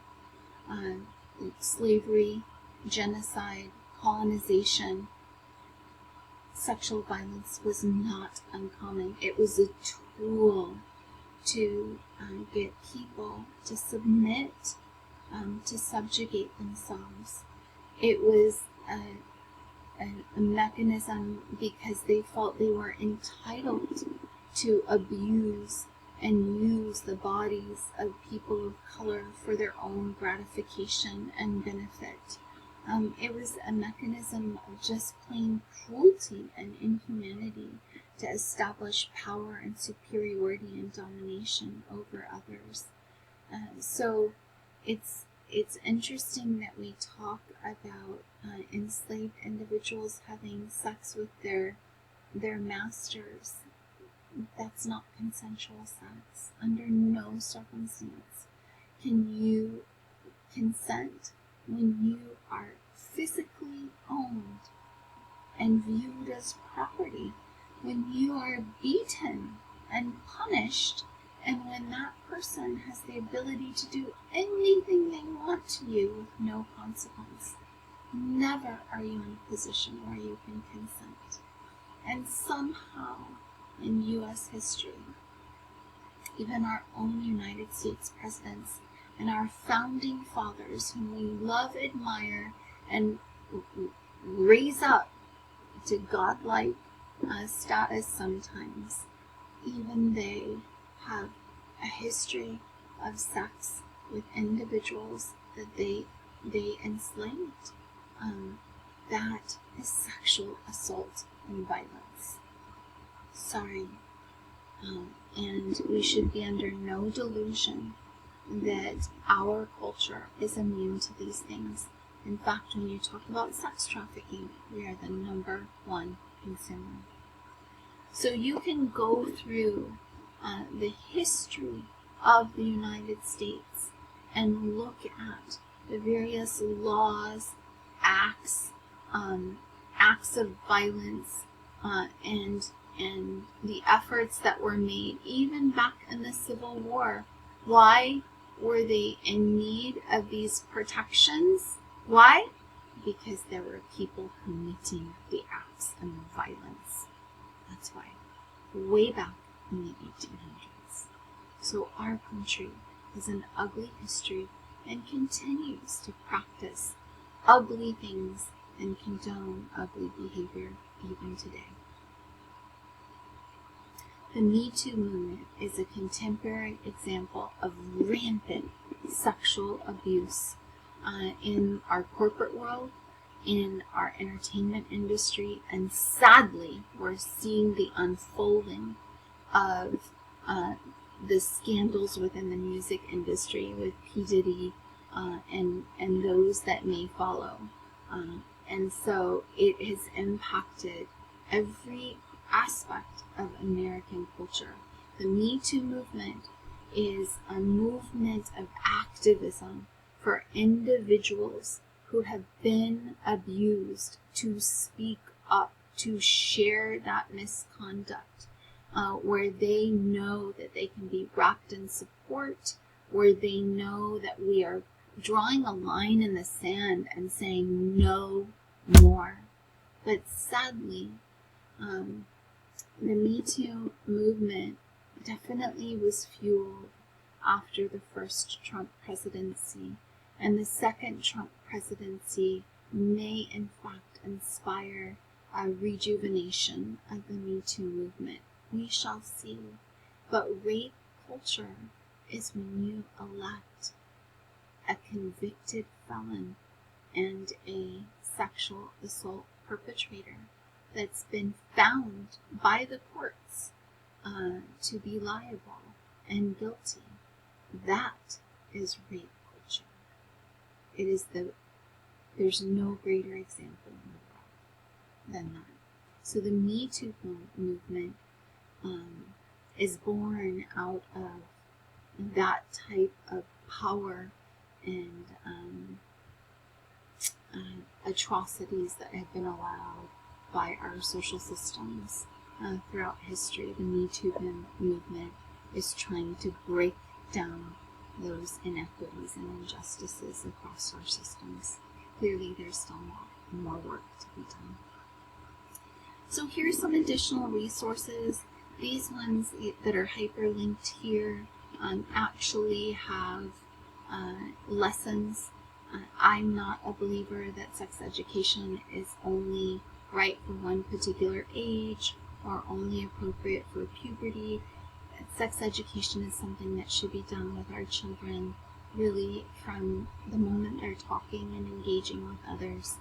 Slavery, genocide, colonization. Sexual violence was not uncommon. It was a tool to get people to submit, to subjugate themselves. It was a mechanism because they felt they were entitled to abuse and use the bodies of people of color for their own gratification and benefit. It was a mechanism of just plain cruelty and inhumanity to establish power and superiority and domination over others. So it's interesting that we talk about enslaved individuals having sex with their masters. That's not consensual sex. Under no circumstance can you consent when you are physically owned and viewed as property, when you are beaten and punished, and when that person has the ability to do anything they want to you with no consequence. Never are you in a position where you can consent. And somehow, in U.S. history, even our own United States presidents and our founding fathers, whom we love, admire, and raise up to godlike status sometimes, even they have a history of sex with individuals that they enslaved. That is sexual assault and violence. Sorry. And we should be under no delusion that our culture is immune to these things. In fact, when you talk about sex trafficking, we are the number one consumer. So you can go through the history of the United States and look at the various laws, acts of violence, and the efforts that were made even back in the Civil War. Why were they in need of these protections? Why? Because there were people committing the acts of violence. That's why. Way back in the 1800s. So our country has an ugly history and continues to practice ugly things and condone ugly behavior even today. The Me Too movement is a contemporary example of rampant sexual abuse in our corporate world, in our entertainment industry, and sadly, we're seeing the unfolding of the scandals within the music industry with P. Diddy and those that may follow. And so it has impacted every aspect of American culture. The Me Too movement is a movement of activism for individuals who have been abused to speak up, to share that misconduct, where they know that they can be wrapped in support, where they know that we are drawing a line in the sand and saying no more. But sadly, the Me Too movement definitely was fueled after the first Trump presidency, and the second Trump presidency may in fact inspire a rejuvenation of the Me Too movement. We shall see. But rape culture is when you elect a convicted felon and a sexual assault perpetrator that's been found by the courts to be liable and guilty. That is rape culture. It is there's no greater example in the world than that. So the Me Too movement is born out of that type of power and atrocities that have been allowed by our social systems throughout history. The Me Too movement is trying to break down those inequities and injustices across our systems. Clearly, there's still more work to be done. So here's some additional resources. These ones that are hyperlinked here actually have lessons. I'm not a believer that sex education is only right for one particular age or only appropriate for puberty. Sex education is something that should be done with our children really from the moment they're talking and engaging with others,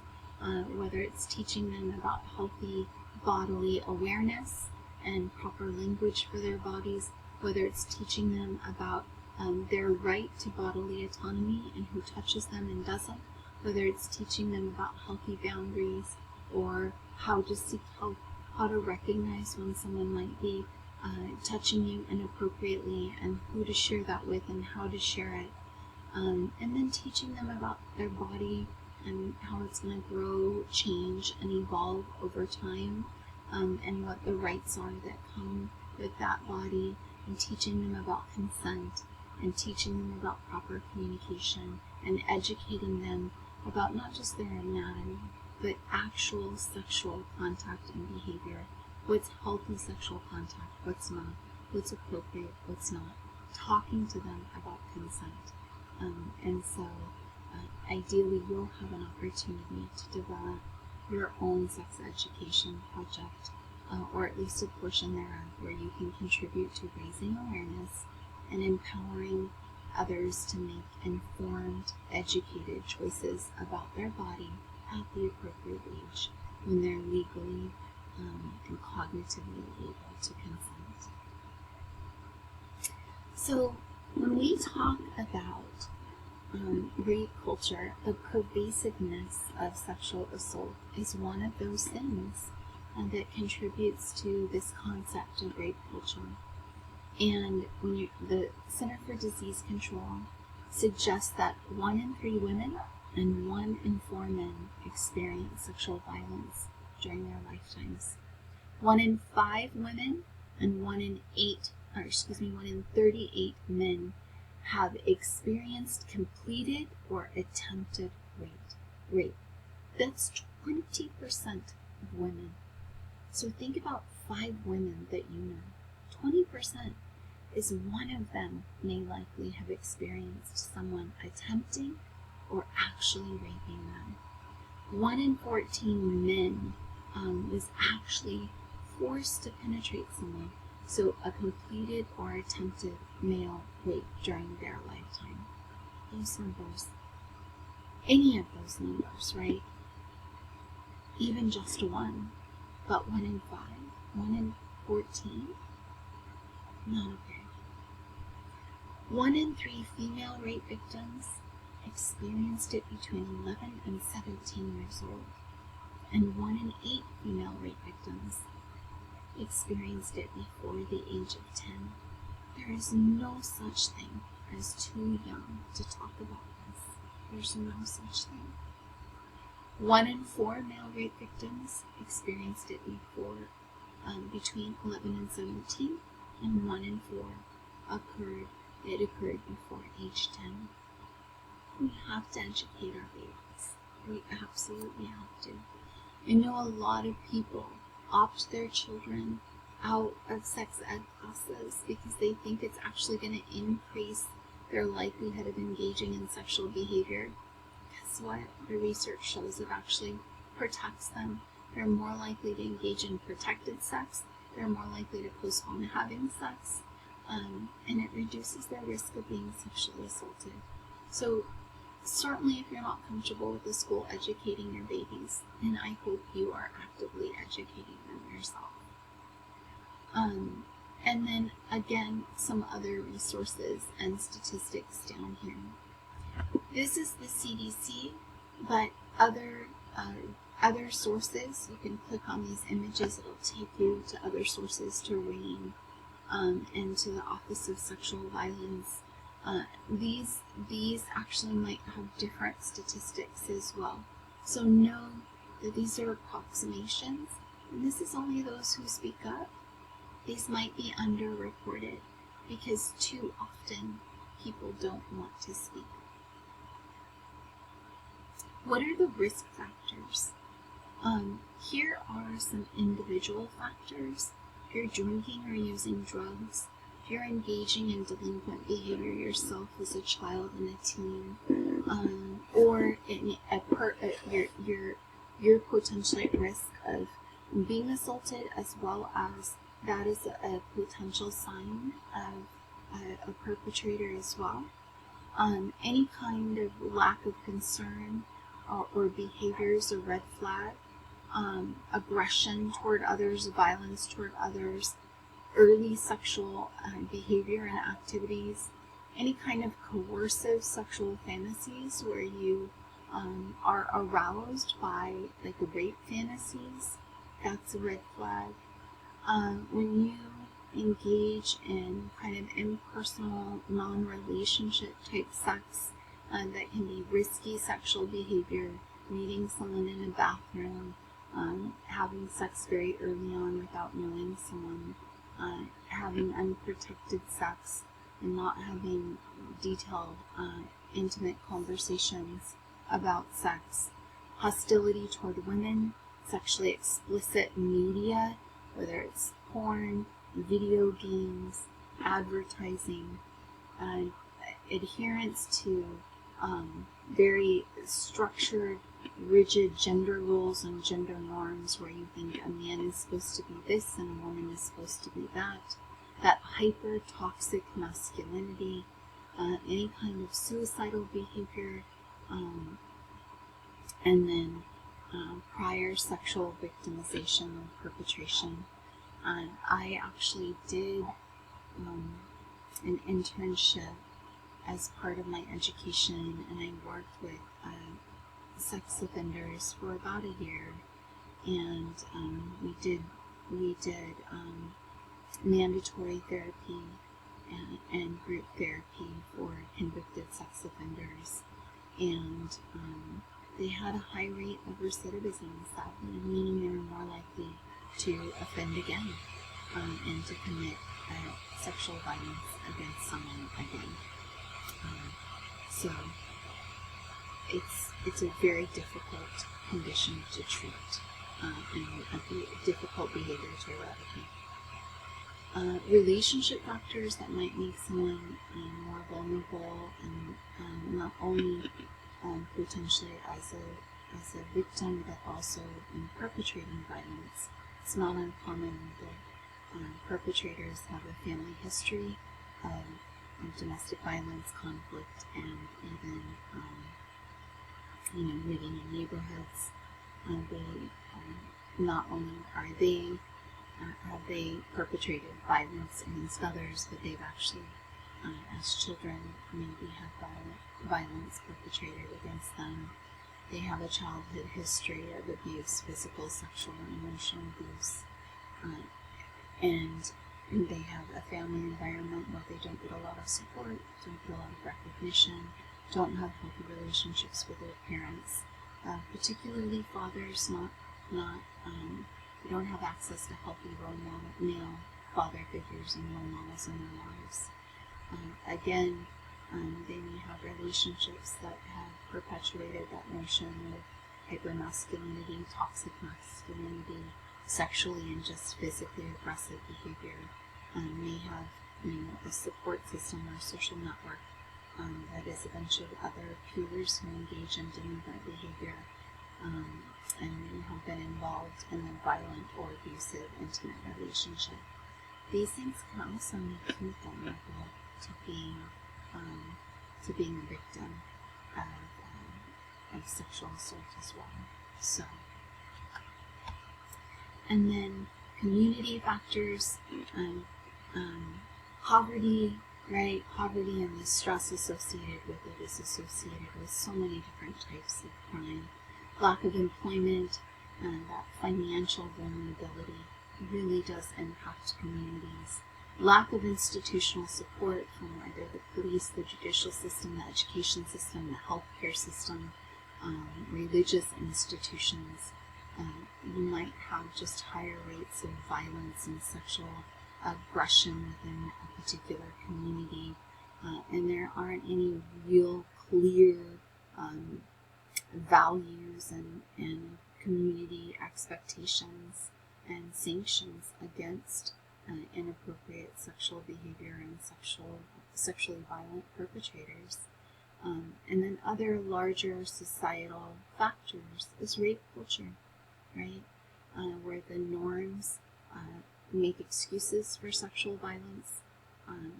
whether it's teaching them about healthy bodily awareness and proper language for their bodies, whether it's teaching them about their right to bodily autonomy and who touches them and doesn't, whether it's teaching them about healthy boundaries or how to seek help, how to recognize when someone might be touching you inappropriately and who to share that with and how to share it. And then teaching them about their body and how it's going to grow, change, and evolve over time, and what the rights are that come with that body, and teaching them about consent, and teaching them about proper communication, and educating them about not just their anatomy, but actual sexual contact and behavior. What's healthy sexual contact, what's not, what's appropriate, what's not, talking to them about consent. And so ideally you'll have an opportunity to develop your own sex education project, or at least a portion thereof, where you can contribute to raising awareness and empowering others to make informed, educated choices about their body at the appropriate age when they're legally and cognitively able to consent. So when we talk about rape culture, the pervasiveness of sexual assault is one of those things that contributes to this concept of rape culture. And when the Center for Disease Control suggests that 1 in 3 women and 1 in 4 men experience sexual violence during their lifetimes. 1 in 5 women and 1 in 38 men have experienced completed or attempted rape. That's 20% of women. So think about 5 women that you know. 20% is one of them may likely have experienced someone attempting or actually raping them. 1 in 14 men was actually forced to penetrate someone, so a completed or attempted male rape during their lifetime. Those numbers, any of those numbers, right? Even just 1, but 1 in 5, 1 in 14, not okay. 1 in 3 female rape victims experienced it between 11 and 17 years old, and 1 in 8 female rape victims experienced it before the age of 10. There is no such thing as too young to talk about this. There's no such thing. 1 in 4 male rape victims experienced it between 11 and 17, and 1 in 4 occurred before age 10. We have to educate our babies. We absolutely have to. I know a lot of people opt their children out of sex ed classes because they think it's actually going to increase their likelihood of engaging in sexual behavior. Guess what? The research shows it actually protects them. They're more likely to engage in protected sex. They're more likely to postpone having sex. And it reduces their risk of being sexually assaulted. So certainly if you're not comfortable with the school educating your babies, then I hope you are actively educating them yourself. And then again, some other resources and statistics down here. This is the CDC, but other sources, you can click on these images, it'll take you to other sources, to RAINN, and to the Office of Sexual Violence. These actually might have different statistics as well. So know that these are approximations, and this is only those who speak up. These might be underreported because too often people don't want to speak. What are the risk factors? Here are some individual factors. If you're drinking or using drugs, if you're engaging in delinquent behavior yourself as a child and a teen, or you're potentially at risk of being assaulted, as well as that is a potential sign of a perpetrator as well. Any kind of lack of concern or behaviors or red flag, aggression toward others, violence toward others, early sexual behavior and activities, any kind of coercive sexual fantasies where you are aroused by like rape fantasies, that's a red flag. When you engage in kind of impersonal, non-relationship type sex that can be risky sexual behavior, meeting someone in a bathroom, having sex very early on without knowing someone, having unprotected sex, and not having detailed, intimate conversations about sex, hostility toward women, sexually explicit media, whether it's porn, video games, advertising, adherence to very structured, rigid gender roles and gender norms where you think a man is supposed to be this and a woman is supposed to be that hyper toxic masculinity, any kind of suicidal behavior, and then prior sexual victimization or perpetration. I actually did an internship as part of my education, and I worked with sex offenders for about a year, and we did mandatory therapy and group therapy for convicted sex offenders, and they had a high rate of recidivism, sadly, meaning they were more likely to offend again and to commit sexual violence against someone again. So it's a very difficult condition to treat and a difficult behavior to eradicate. Relationship factors that might make someone more vulnerable and not only potentially as a victim but also in perpetrating violence. It's not uncommon that perpetrators have a family history of domestic violence, conflict, and even living in neighborhoods. Not only have they perpetrated violence against others, but they've actually, as children, maybe had violence perpetrated against them. They have a childhood history of abuse, physical, sexual, and emotional abuse. And they have a family environment where they don't get a lot of support, don't get a lot of recognition, don't have healthy relationships with their parents, particularly fathers. They don't have access to healthy male father figures and role models in their lives. Again, they may have relationships that have perpetuated that notion of hypermasculinity, toxic masculinity, sexually and just physically aggressive behavior. May have a support system or a social network that is a bunch of other peers who engage in delinquent behavior and have been involved in a violent or abusive intimate relationship. These things can also make you vulnerable to being a victim of sexual assault as well. So, and then community factors, poverty, right? Poverty and the stress associated with it is associated with so many different types of crime. Lack of employment and that financial vulnerability really does impact communities. Lack of institutional support from either the police, the judicial system, the education system, the healthcare system, religious institutions. You might have just higher rates of violence and sexual aggression within a particular community, and there aren't any real clear values and community expectations and sanctions against inappropriate sexual behavior and sexually violent perpetrators. And then other larger societal factors is rape culture, right? Where the norms make excuses for sexual violence,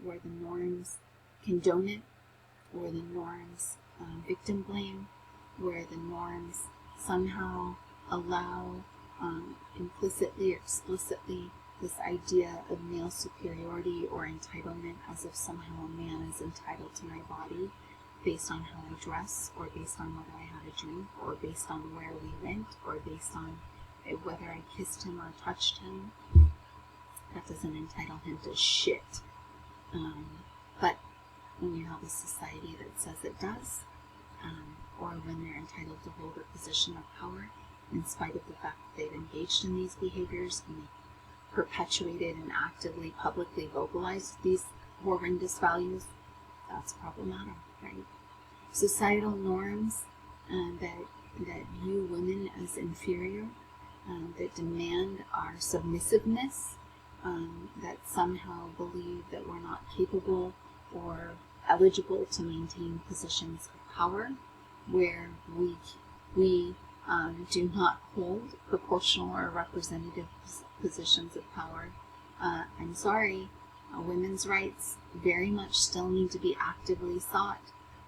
where the norms condone it, where the norms victim blame, where the norms somehow allow implicitly or explicitly this idea of male superiority or entitlement, as if somehow a man is entitled to my body based on how I dress, or based on whether I had a drink, or based on where we went, or based on whether I kissed him or touched him. That doesn't entitle him to shit. But when you have a society that says it does, or when they're entitled to hold a position of power, in spite of the fact that they've engaged in these behaviors and they perpetuated and actively, publicly vocalized these horrendous values, that's problematic, right? Societal norms that view women as inferior, that demand our submissiveness, that somehow believe that we're not capable or eligible to maintain positions of power, where we do not hold proportional or representative positions of power. I'm sorry, women's rights very much still need to be actively sought.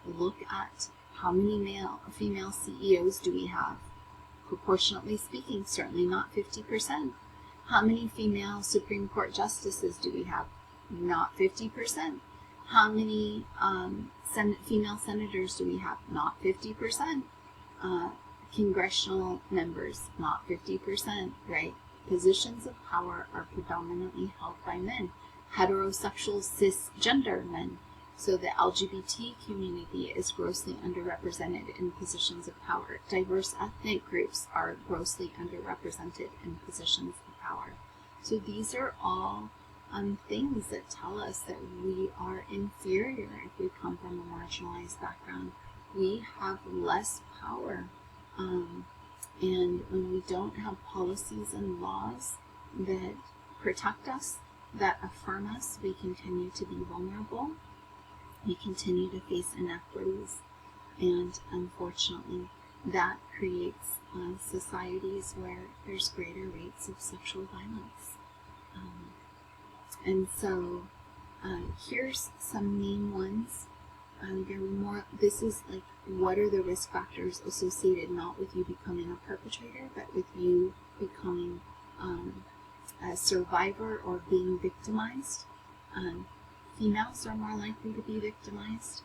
Look at how many female CEOs do we have? Proportionately speaking, certainly not 50%. How many female Supreme Court justices do we have? Not 50%. How many female senators do we have? Not 50%. Congressional members, not 50%, right? Positions of power are predominantly held by men, heterosexual cisgender men. So the LGBT community is grossly underrepresented in positions of power. Diverse ethnic groups are grossly underrepresented in positions of power. So these are all things that tell us that we are inferior if we come from a marginalized background. We have less power. And when we don't have policies and laws that protect us, that affirm us, we continue to be vulnerable. We continue to face inequities. And unfortunately, that creates societies where there's greater rates of sexual violence. And so here's some main ones. This is like, what are the risk factors associated not with you becoming a perpetrator, but with you becoming a survivor or being victimized. Females are more likely to be victimized.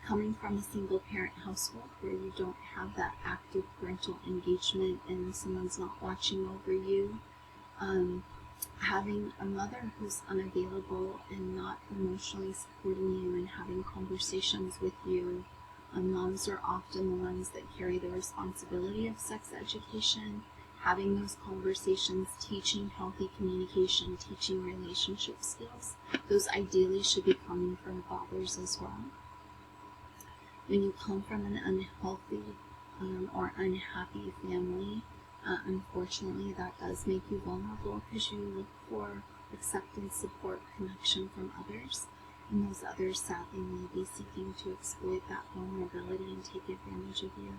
Coming from a single parent household where you don't have that active parental engagement and someone's not watching over you. Having a mother who's unavailable and not emotionally supporting you and having conversations with you. Moms are often the ones that carry the responsibility of sex education, having those conversations, teaching healthy communication, teaching relationship skills. Those ideally should be coming from fathers as well. When you come from an unhealthy or unhappy family, unfortunately, that does make you vulnerable because you look for acceptance, support, connection from others, and those others sadly may be seeking to exploit that vulnerability and take advantage of you.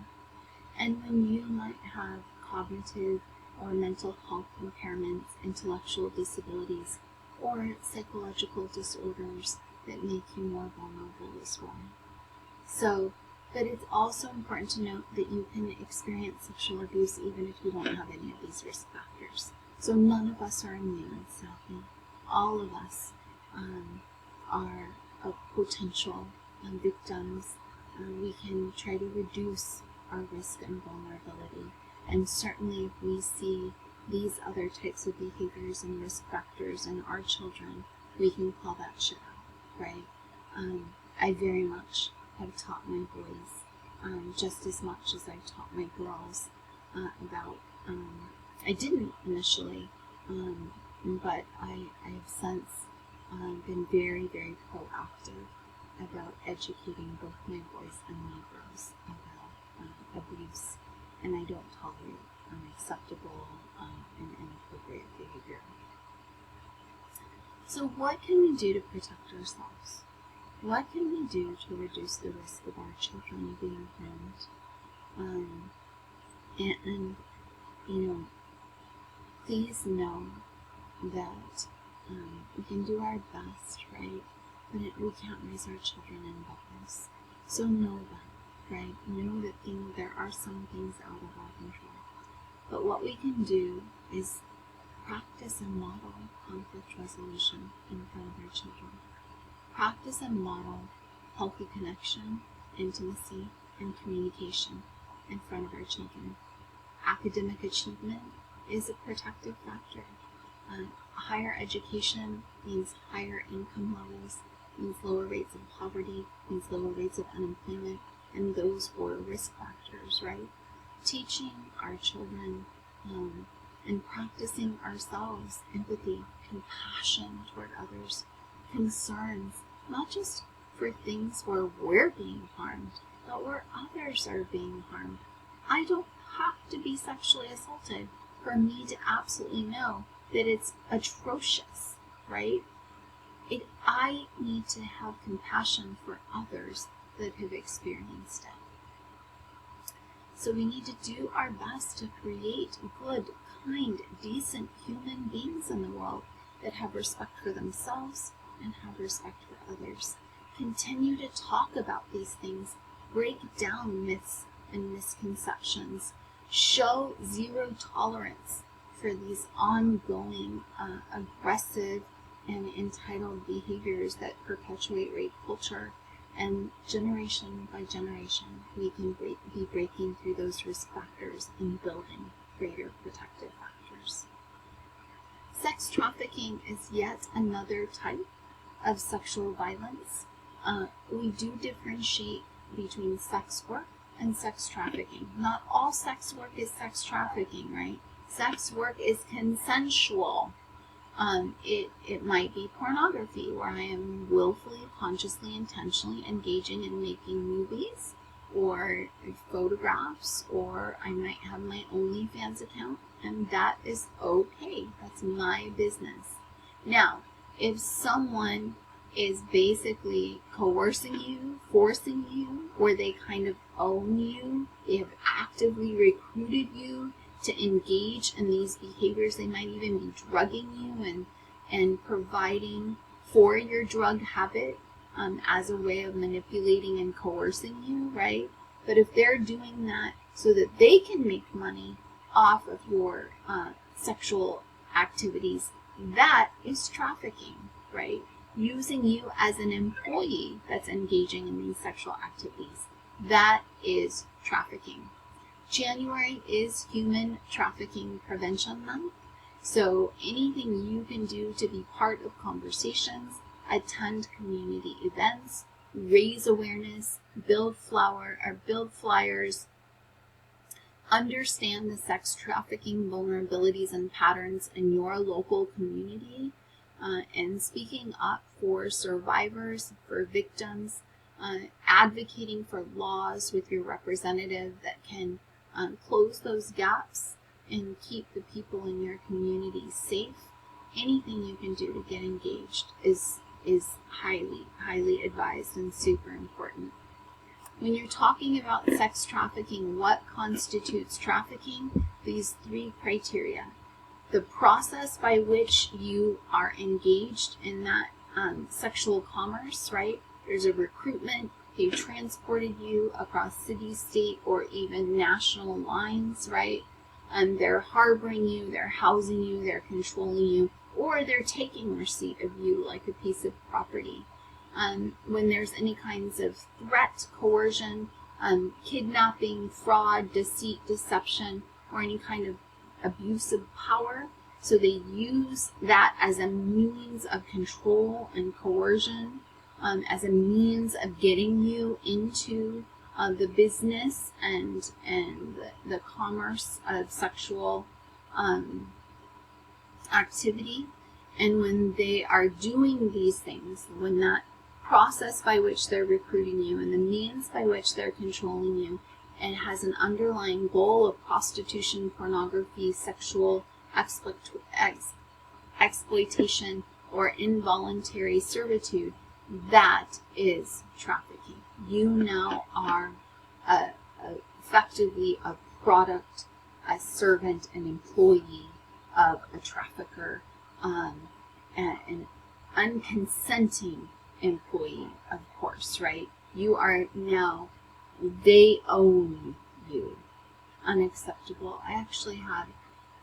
And when you might have cognitive or mental health impairments, intellectual disabilities, or psychological disorders that make you more vulnerable as well. So, but it's also important to note that you can experience sexual abuse even if you don't have any of these risk factors. So none of us are immune, sadly. All of us are potential victims. We can try to reduce our risk and vulnerability. And certainly if we see these other types of behaviors and risk factors in our children, we can call that shit out, right? I very much have taught my boys just as much as I've taught my girls about, I didn't initially, but I have since been very, very proactive about educating both my boys and my girls about abuse, and I don't tolerate unacceptable and inappropriate behavior. So what can we do to protect ourselves? What can we do to reduce the risk of our children being harmed? And you know, please know that we can do our best, right? But we can't raise our children in bubbles. So know that, right? Know that there are some things out of our control. But what we can do is practice and model conflict resolution in front of their children. Practice and model healthy connection, intimacy, and communication in front of our children. Academic achievement is a protective factor. Higher education means higher income levels, means lower rates of poverty, means lower rates of unemployment, and those were risk factors, right? Teaching our children and practicing ourselves empathy, compassion toward others, concerns, not just for things where we're being harmed, but where others are being harmed. I don't have to be sexually assaulted for me to absolutely know that it's atrocious, right? I need to have compassion for others that have experienced it. So we need to do our best to create good, kind, decent human beings in the world that have respect for themselves and have respect for others. Continue to talk about these things, break down myths and misconceptions, show zero tolerance for these ongoing aggressive and entitled behaviors that perpetuate rape culture. And generation by generation, we can be breaking through those risk factors and building greater protective factors. Sex trafficking is yet another type of sexual violence. We do differentiate between sex work and sex trafficking. Not all sex work is sex trafficking, right? Sex work is consensual. It might be pornography, where I am willfully, consciously, intentionally engaging in making movies or photographs, or I might have my OnlyFans account, and that is okay. That's my business. Now, if someone is basically coercing you, forcing you, or they kind of own you, they have actively recruited you to engage in these behaviors, they might even be drugging you and providing for your drug habit as a way of manipulating and coercing you, right? But if they're doing that so that they can make money off of your sexual activities, that is trafficking, right? Using you as an employee that's engaging in these sexual activities, that is trafficking. January is Human Trafficking Prevention Month, so anything you can do to be part of conversations, attend community events, raise awareness, build flyers, understand the sex trafficking vulnerabilities and patterns in your local community, and speaking up for survivors, for victims, advocating for laws with your representative that can close those gaps and keep the people in your community safe. Anything you can do to get engaged is highly, highly advised and super important. When you're talking about sex trafficking, what constitutes trafficking? These three criteria. The process by which you are engaged in that sexual commerce, right? There's a recruitment. They've transported you across city, state, or even national lines, right? And they're harboring you, they're housing you, they're controlling you, or they're taking receipt of you like a piece of property. When there's any kinds of threat, coercion, kidnapping, fraud, deceit, deception, or any kind of abuse of power, so they use that as a means of control and coercion, as a means of getting you into the business and the commerce of sexual activity. And when they are doing these things, when that process by which they're recruiting you and the means by which they're controlling you, and has an underlying goal of prostitution, pornography, sexual exploitation, or involuntary servitude, that is trafficking. You now are effectively a product, a servant, an employee of a trafficker, an unconsenting employee, of course, right? You are now, they own you. Unacceptable. I actually had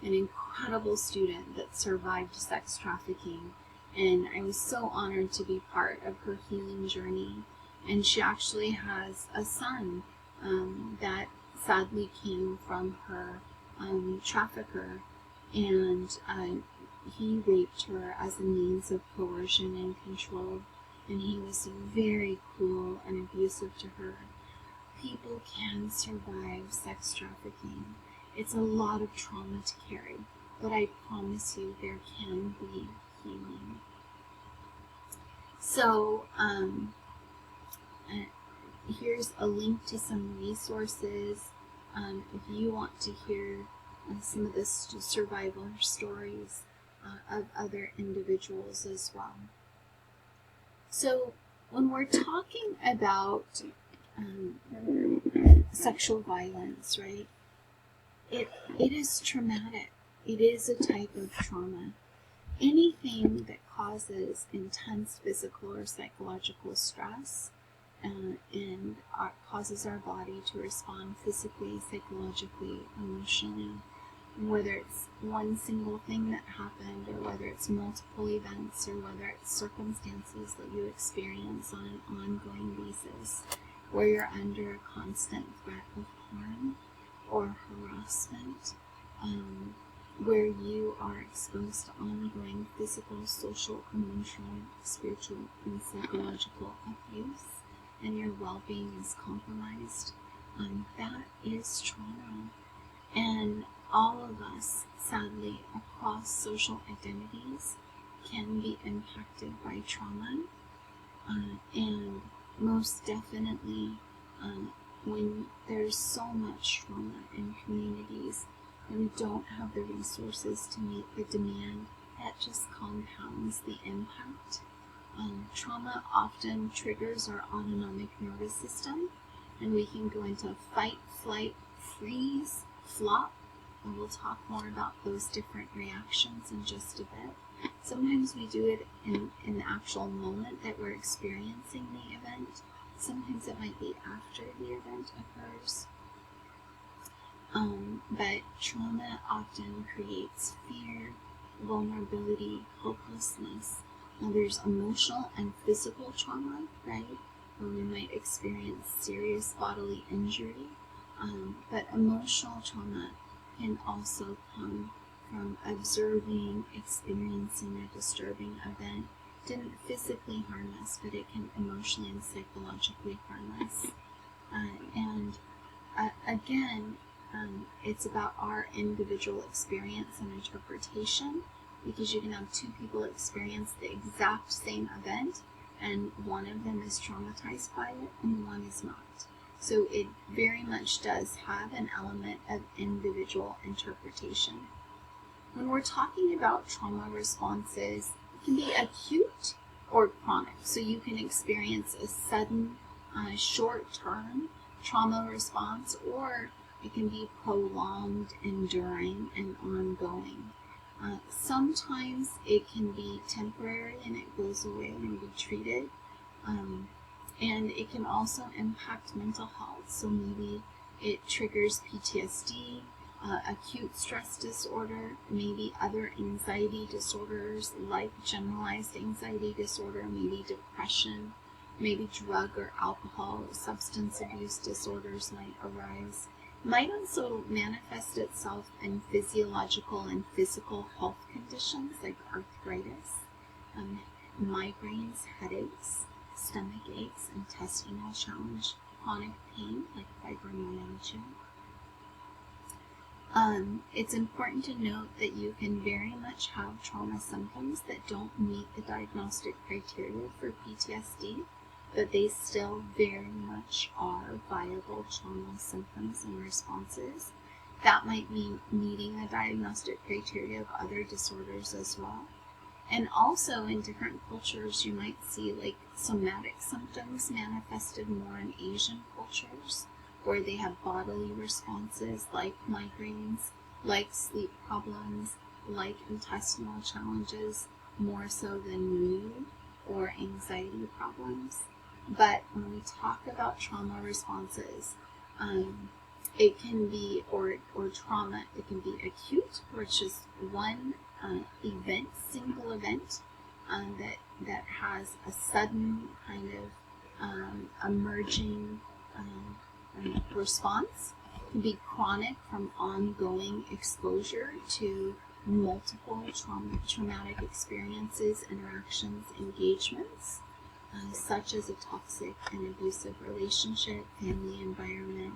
an incredible student that survived sex trafficking, and I was so honored to be part of her healing journey. And she actually has a son that sadly came from her trafficker, and he raped her as a means of coercion and control, and he was very cruel and abusive to her. People can survive sex trafficking. It's a lot of trauma to carry, but I promise you there can be healing. So here's a link to some resources if you want to hear some of the survivor stories of other individuals as well. So when we're talking about sexual violence, right, it is traumatic. It is a type of trauma. Anything that causes intense physical or psychological stress and causes our body to respond physically, psychologically, emotionally, whether it's one single thing that happened, or whether it's multiple events, or whether it's circumstances that you experience on an ongoing basis, where you're under a constant threat of harm or harassment, where you are exposed to ongoing physical, social, emotional, spiritual, and psychological abuse, and your well-being is compromised, that is trauma. And all of us, sadly, across social identities, can be impacted by trauma, and most definitely when there's so much trauma in communities and we don't have the resources to meet the demand, that just compounds the impact. Trauma often triggers our autonomic nervous system, and we can go into fight, flight, freeze, flop, and we'll talk more about those different reactions in just a bit. Sometimes we do it in the actual moment that we're experiencing the event. Sometimes it might be after the event occurs. But trauma often creates fear, vulnerability, hopelessness. Now there's emotional and physical trauma, right? Where we might experience serious bodily injury. But emotional trauma can also come from observing, experiencing a disturbing event. It didn't physically harm us, but it can emotionally and psychologically harm us. Again, it's about our individual experience and interpretation, because you can have two people experience the exact same event, and one of them is traumatized by it and one is not. So it very much does have an element of individual interpretation. When we're talking about trauma responses, it can be acute or chronic. So you can experience a sudden, short-term trauma response, or it can be prolonged, enduring, and ongoing. Sometimes it can be temporary and it goes away and be treated. And it can also impact mental health. So maybe it triggers PTSD, acute stress disorder, maybe other anxiety disorders like generalized anxiety disorder, maybe depression, maybe drug or alcohol or substance abuse disorders might arise. Might also manifest itself in physiological and physical health conditions like arthritis, migraines, headaches, stomach aches, intestinal challenge, chronic pain like fibromyalgia. It's important to note that you can very much have trauma symptoms that don't meet the diagnostic criteria for PTSD, but they still very much are viable trauma symptoms and responses. That might mean meeting the diagnostic criteria of other disorders as well. And also in different cultures, you might see like somatic symptoms manifested more in Asian cultures, where they have bodily responses like migraines, like sleep problems, like intestinal challenges, more so than mood or anxiety problems. But when we talk about trauma responses, It can be, or trauma, it can be acute, or it's just one event, single event that has a sudden kind of emerging response. It can be chronic from ongoing exposure to multiple traumatic experiences, interactions, engagements, such as a toxic and abusive relationship, family environment,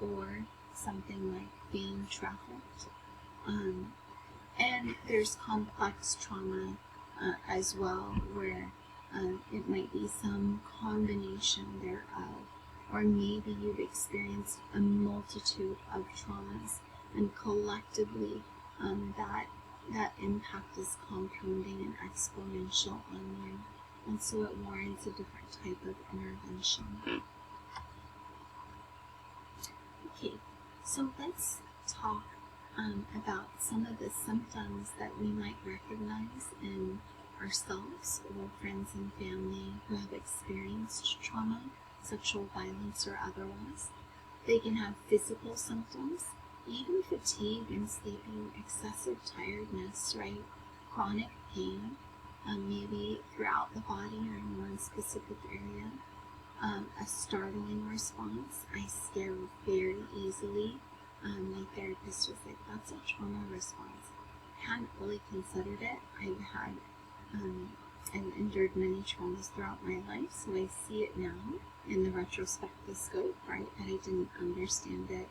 or something like being trafficked. And there's complex trauma as well, where it might be some combination thereof, or maybe you've experienced a multitude of traumas, and collectively that impact is compounding and exponential on you, and so it warrants a different type of intervention. Okay, so let's talk about some of the symptoms that we might recognize in ourselves or friends and family who have experienced trauma, sexual violence or otherwise. They can have physical symptoms, even fatigue and sleeping, excessive tiredness, right? Chronic pain, maybe throughout the body or in one specific area. A startling response. I scare very easily. My therapist was like, that's a trauma response. I hadn't really considered it. I've endured many traumas throughout my life, so I see it now in the retrospective scope, right? But I didn't understand it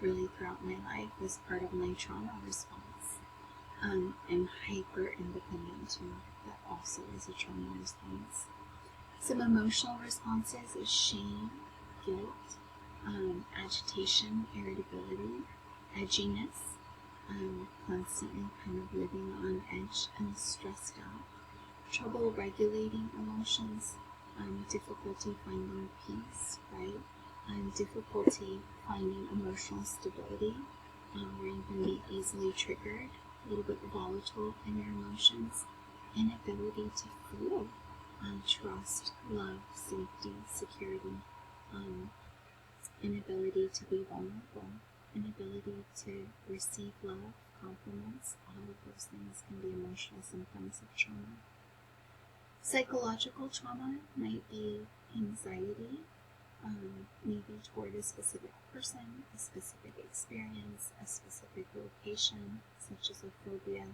really throughout my life as part of my trauma response. I'm hyper independent too. That also is a trauma response. Some emotional responses is shame, guilt, agitation, irritability, edginess, constantly kind of living on edge and stressed out, trouble regulating emotions, difficulty finding peace, right? Difficulty finding emotional stability, where you can be easily triggered, a little bit volatile in your emotions, inability to feel trust, love, safety, security, inability to be vulnerable, inability to receive love, compliments. All of those things can be emotional symptoms of trauma. Psychological trauma might be anxiety, maybe toward a specific person, a specific experience, a specific location, such as a phobia,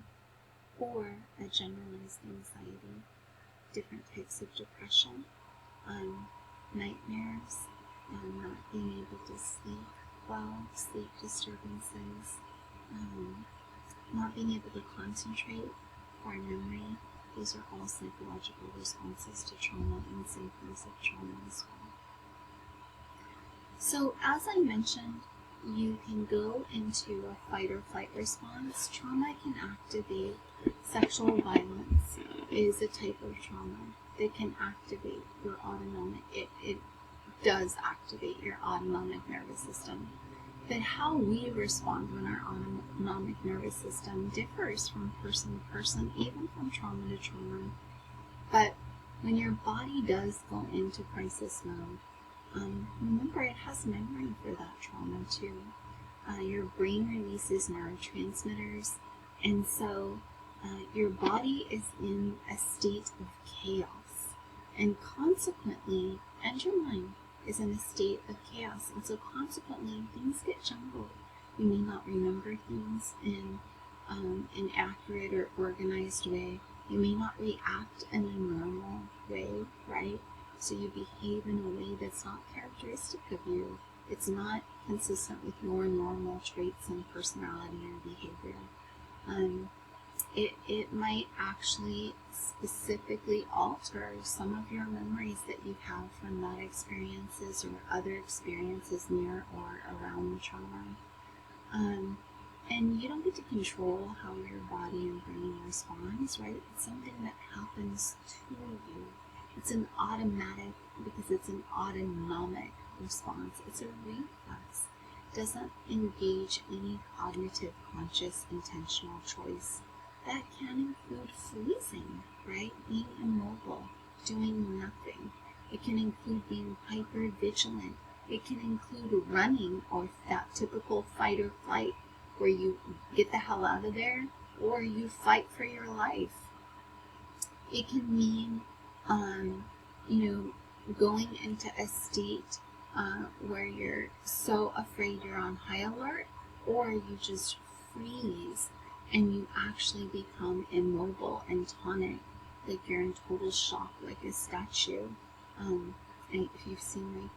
or a generalized anxiety. Different types of depression, nightmares, not being able to sleep well, sleep disturbances, not being able to concentrate, or memory. These are all psychological responses to trauma and symptoms of trauma as well. So as I mentioned, you can go into a fight or flight response. Trauma can activate. Sexual violence is a type of trauma that can activate your autonomic, it does activate your autonomic nervous system. But how we respond when our autonomic nervous system differs from person to person, even from trauma to trauma. But when your body does go into crisis mode, remember it has memory for that trauma too. Your brain releases neurotransmitters, and so your body is in a state of chaos, and consequently, and your mind is in a state of chaos, and so consequently things get jumbled. You may not remember things in an accurate or organized way. You may not react in a normal way, right? So you behave in a way that's not characteristic of you. It's not consistent with your normal traits and personality and behavior. It might actually specifically alter some of your memories that you have from that experiences or other experiences near or around the trauma. And you don't get to control how your body and brain responds, right? It's something that happens to you. It's an automatic, because it's an autonomic response. It's a reflex. It doesn't engage any cognitive, conscious, intentional choice. That can include freezing, right? Being immobile, doing nothing. It can include being hyper vigilant. It can include running, or that typical fight or flight where you get the hell out of there or you fight for your life. It can mean, going into a state where you're so afraid you're on high alert, or you just freeze and you actually become immobile and tonic, like you're in total shock, like a statue. And if you've seen like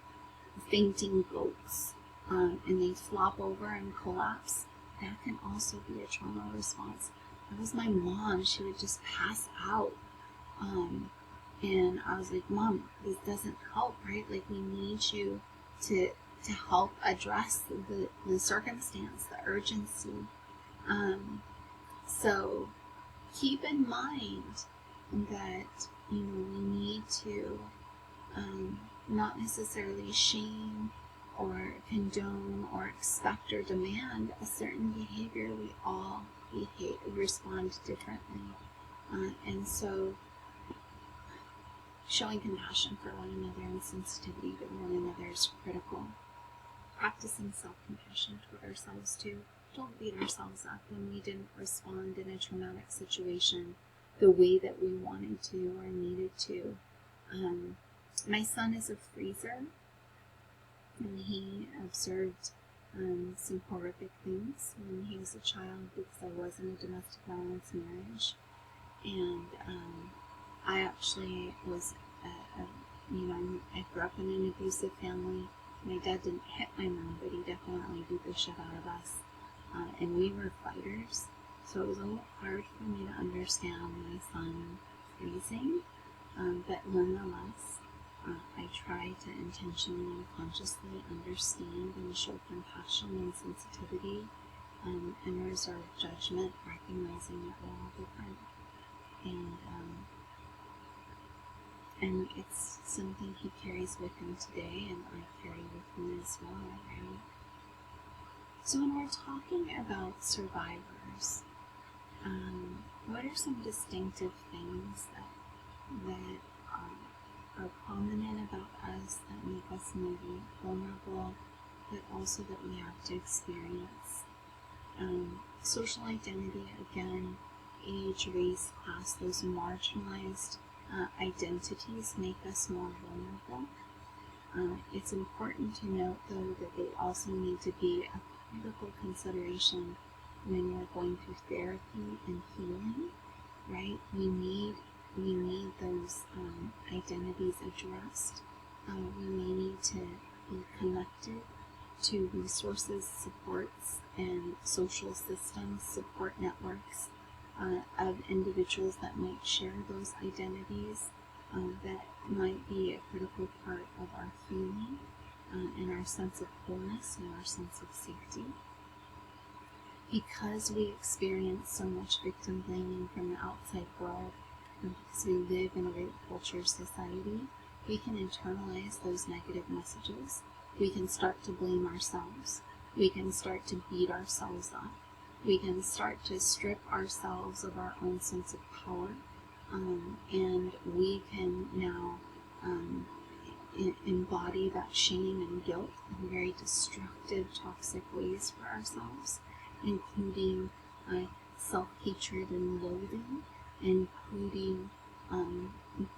fainting goats, and they flop over and collapse, that can also be a trauma response. That was my mom. She would just pass out. And I was like, Mom, this doesn't help, right? Like, we need you to help address the circumstance, the urgency. So keep in mind that, we need to not necessarily shame or condone or expect or demand a certain behavior. We all respond differently. And so showing compassion for one another and sensitivity to one another is critical. Practicing self-compassion toward ourselves too. Don't beat ourselves up when we didn't respond in a traumatic situation the way that we wanted to or needed to. My son is a freezer, and he observed some horrific things when he was a child because I was in a domestic violence marriage. And I actually was, I grew up in an abusive family. My dad didn't hit my mom, but he definitely beat the shit out of us. And we were fighters, so it was a little hard for me to understand my son freezing. But nonetheless, I try to intentionally and consciously understand and show compassion and sensitivity, and reserve judgment, recognizing that we're all different. And it's something he carries with him today, and I carry with me as well, right? So when we're talking about survivors, what are some distinctive things that are prominent about us, that make us maybe vulnerable, but also that we have to experience? Social identity, again, age, race, class, those marginalized identities make us more vulnerable. It's important to note, though, that they also need to be a critical consideration when we're going through therapy and healing, right? We need those identities addressed. We may need to be connected to resources, supports, and social systems, support networks of individuals that might share those identities, that might be a critical part of our healing and our sense of wholeness and our sense of safety. Because we experience so much victim blaming from the outside world, and because we live in a rape culture society, we can internalize those negative messages. We can start to blame ourselves. We can start to beat ourselves up. We can start to strip ourselves of our own sense of power, and we can now embody that shame and guilt in very destructive, toxic ways for ourselves, including self-hatred and loathing, including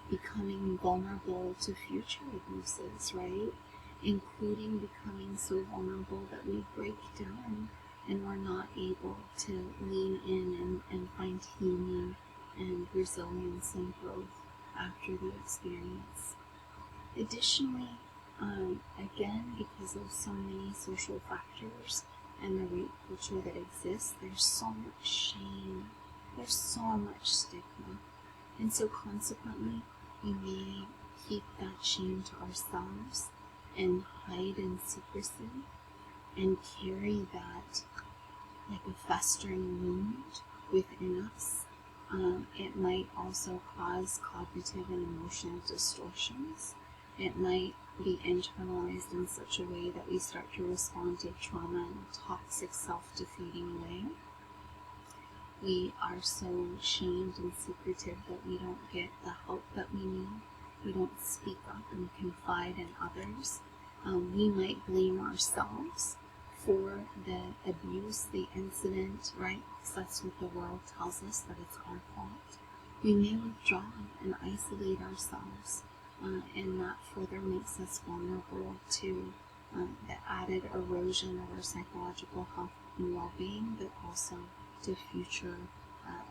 becoming vulnerable to future abuses, right? Including becoming so vulnerable that we break down and we're not able to lean in and find healing and resilience and growth after the experience. Additionally, again, because of so many social factors and the rape culture that exists, there's so much shame, there's so much stigma, and so consequently, we may keep that shame to ourselves and hide in secrecy and carry that like a festering wound within us. It might also cause cognitive and emotional distortions. It might be internalized in such a way that we start to respond to trauma in a toxic, self-defeating way. We are so shamed and secretive that we don't get the help that we need. We don't speak up and confide in others. We might blame ourselves for the abuse, the incident, right? Because that's what the world tells us, that it's our fault. We may withdraw and isolate ourselves, and that further makes us vulnerable to the added erosion of our psychological health and well-being, but also to future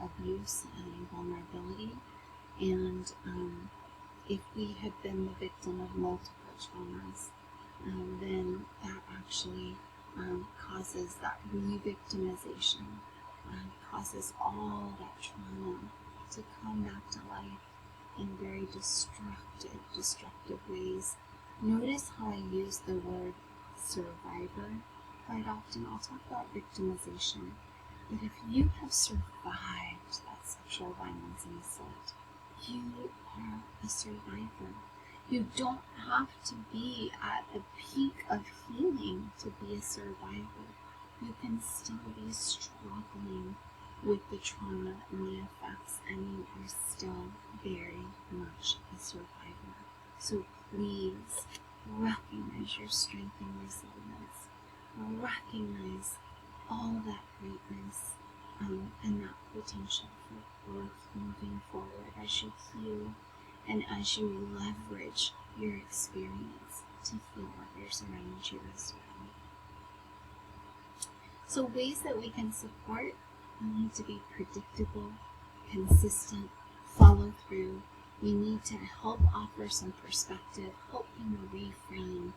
abuse and vulnerability. And if we have been the victim of multiple traumas, then that actually causes that re-victimization, causes all that trauma to come back to life in very destructive ways. Notice how I use the word survivor quite often. I'll talk about victimization, but if you have survived that sexual violence and assault, you are a survivor. You don't have to be at a peak of healing to be a survivor. You can still be struggling with the trauma and the effects, and you are still very much a survivor. So please recognize your strength and resilience. Recognize all that greatness and that potential for growth moving forward as you heal and as you leverage your experience to heal others around you as well. So ways that we can support need to be predictable, consistent, follow through. We need to help offer some perspective, help them reframe,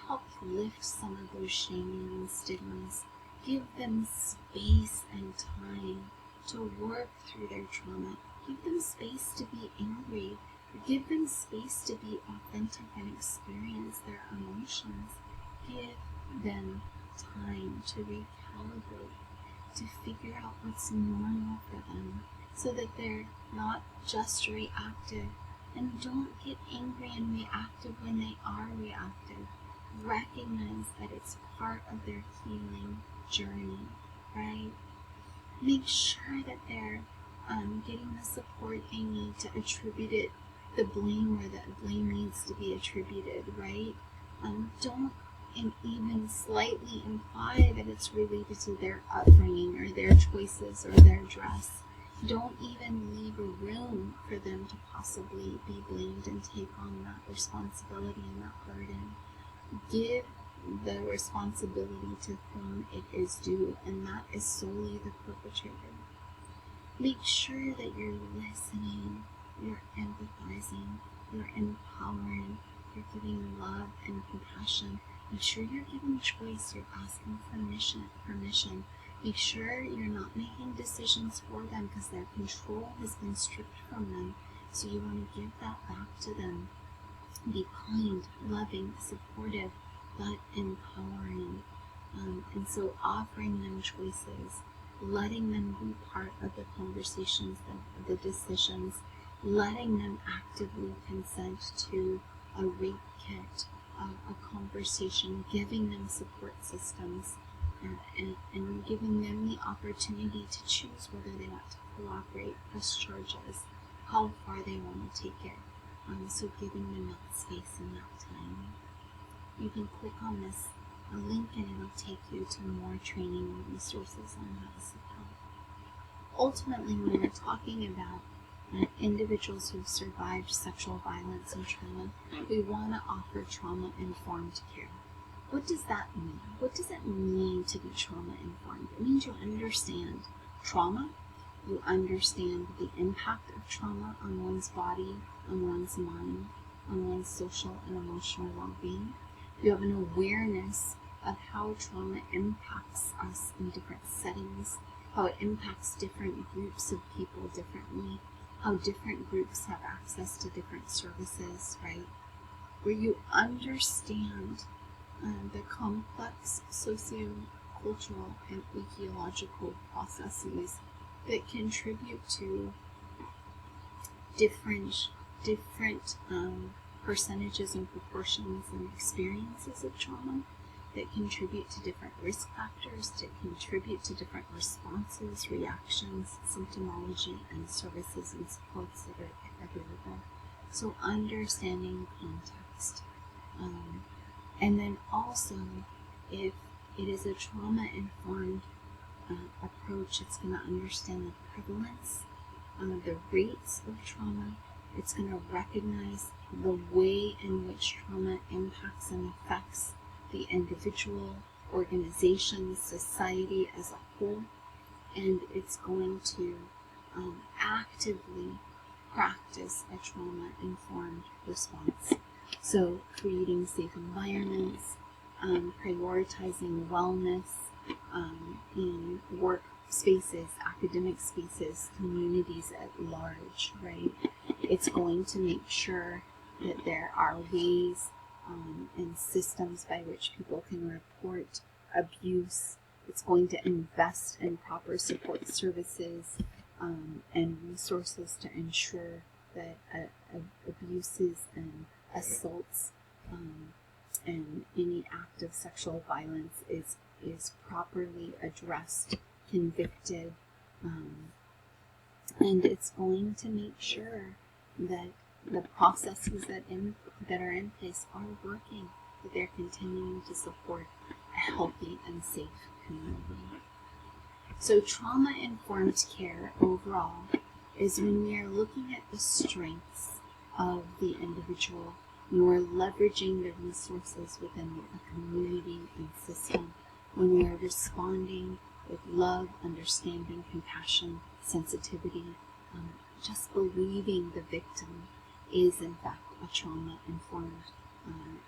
help lift some of those shaming and stigmas, give them space and time to work through their trauma, give them space to be angry, give them space to be authentic and experience their emotions, give them time to recalibrate, to figure out what's normal for them so that they're not just reactive. And don't get angry and reactive when they are reactive. Recognize that it's part of their healing journey, right? Make sure that they're getting the support they need to attribute the blame where the blame needs to be attributed, right? Don't even slightly imply that it's related to their upbringing or their choices or their dress. Don't even leave a room for them to possibly be blamed and take on that responsibility and that burden. Give the responsibility to whom it is due, and that is solely the perpetrator. Make sure that you're listening, you're empathizing, you're empowering, you're giving love and compassion. Make sure you're giving choice, you're asking permission. Make sure you're not making decisions for them because their control has been stripped from them. So you want to give that back to them. Be kind, loving, supportive, but empowering. And so offering them choices, letting them be part of the conversations, the decisions, letting them actively consent to a rape kit, a conversation, giving them support systems, and giving them the opportunity to choose whether they want to cooperate, press charges, how far they want to take it. So giving them that space and that time. You can click on this link and it'll take you to more training and resources on how to seek help. Ultimately, when we're talking about individuals who've survived sexual violence and trauma, we want to offer trauma-informed care. What does that mean? What does it mean to be trauma-informed? It means you understand trauma, you understand the impact of trauma on one's body, on one's mind, on one's social and emotional well-being. You have an awareness of how trauma impacts us in different settings, how it impacts different groups of people differently, how different groups have access to different services, right? Where you understand the complex socio-cultural and ecological processes that contribute to different percentages and proportions and experiences of trauma, that contribute to different risk factors, that contribute to different responses, reactions, symptomology, and services and supports that are available. So understanding context. And then also, if it is a trauma-informed approach, it's going to understand the prevalence, the rates of trauma. It's going to recognize the way in which trauma impacts and affects the individual, organization, society as a whole. And it's going to actively practice a trauma-informed response. So creating safe environments, prioritizing wellness in work spaces, academic spaces, communities at large, right? It's going to make sure that there are ways and systems by which people can report abuse. It's going to invest in proper support services and resources to ensure that abuses and assaults and any act of sexual violence is properly addressed, convicted, and it's going to make sure that the processes that are in place are working, that they're continuing to support a healthy and safe community. So trauma-informed care overall is when we are looking at the strengths of the individual, when we're leveraging the resources within a community and system, when we are responding with love, understanding, compassion, sensitivity, just believing the victim is in fact a trauma-informed,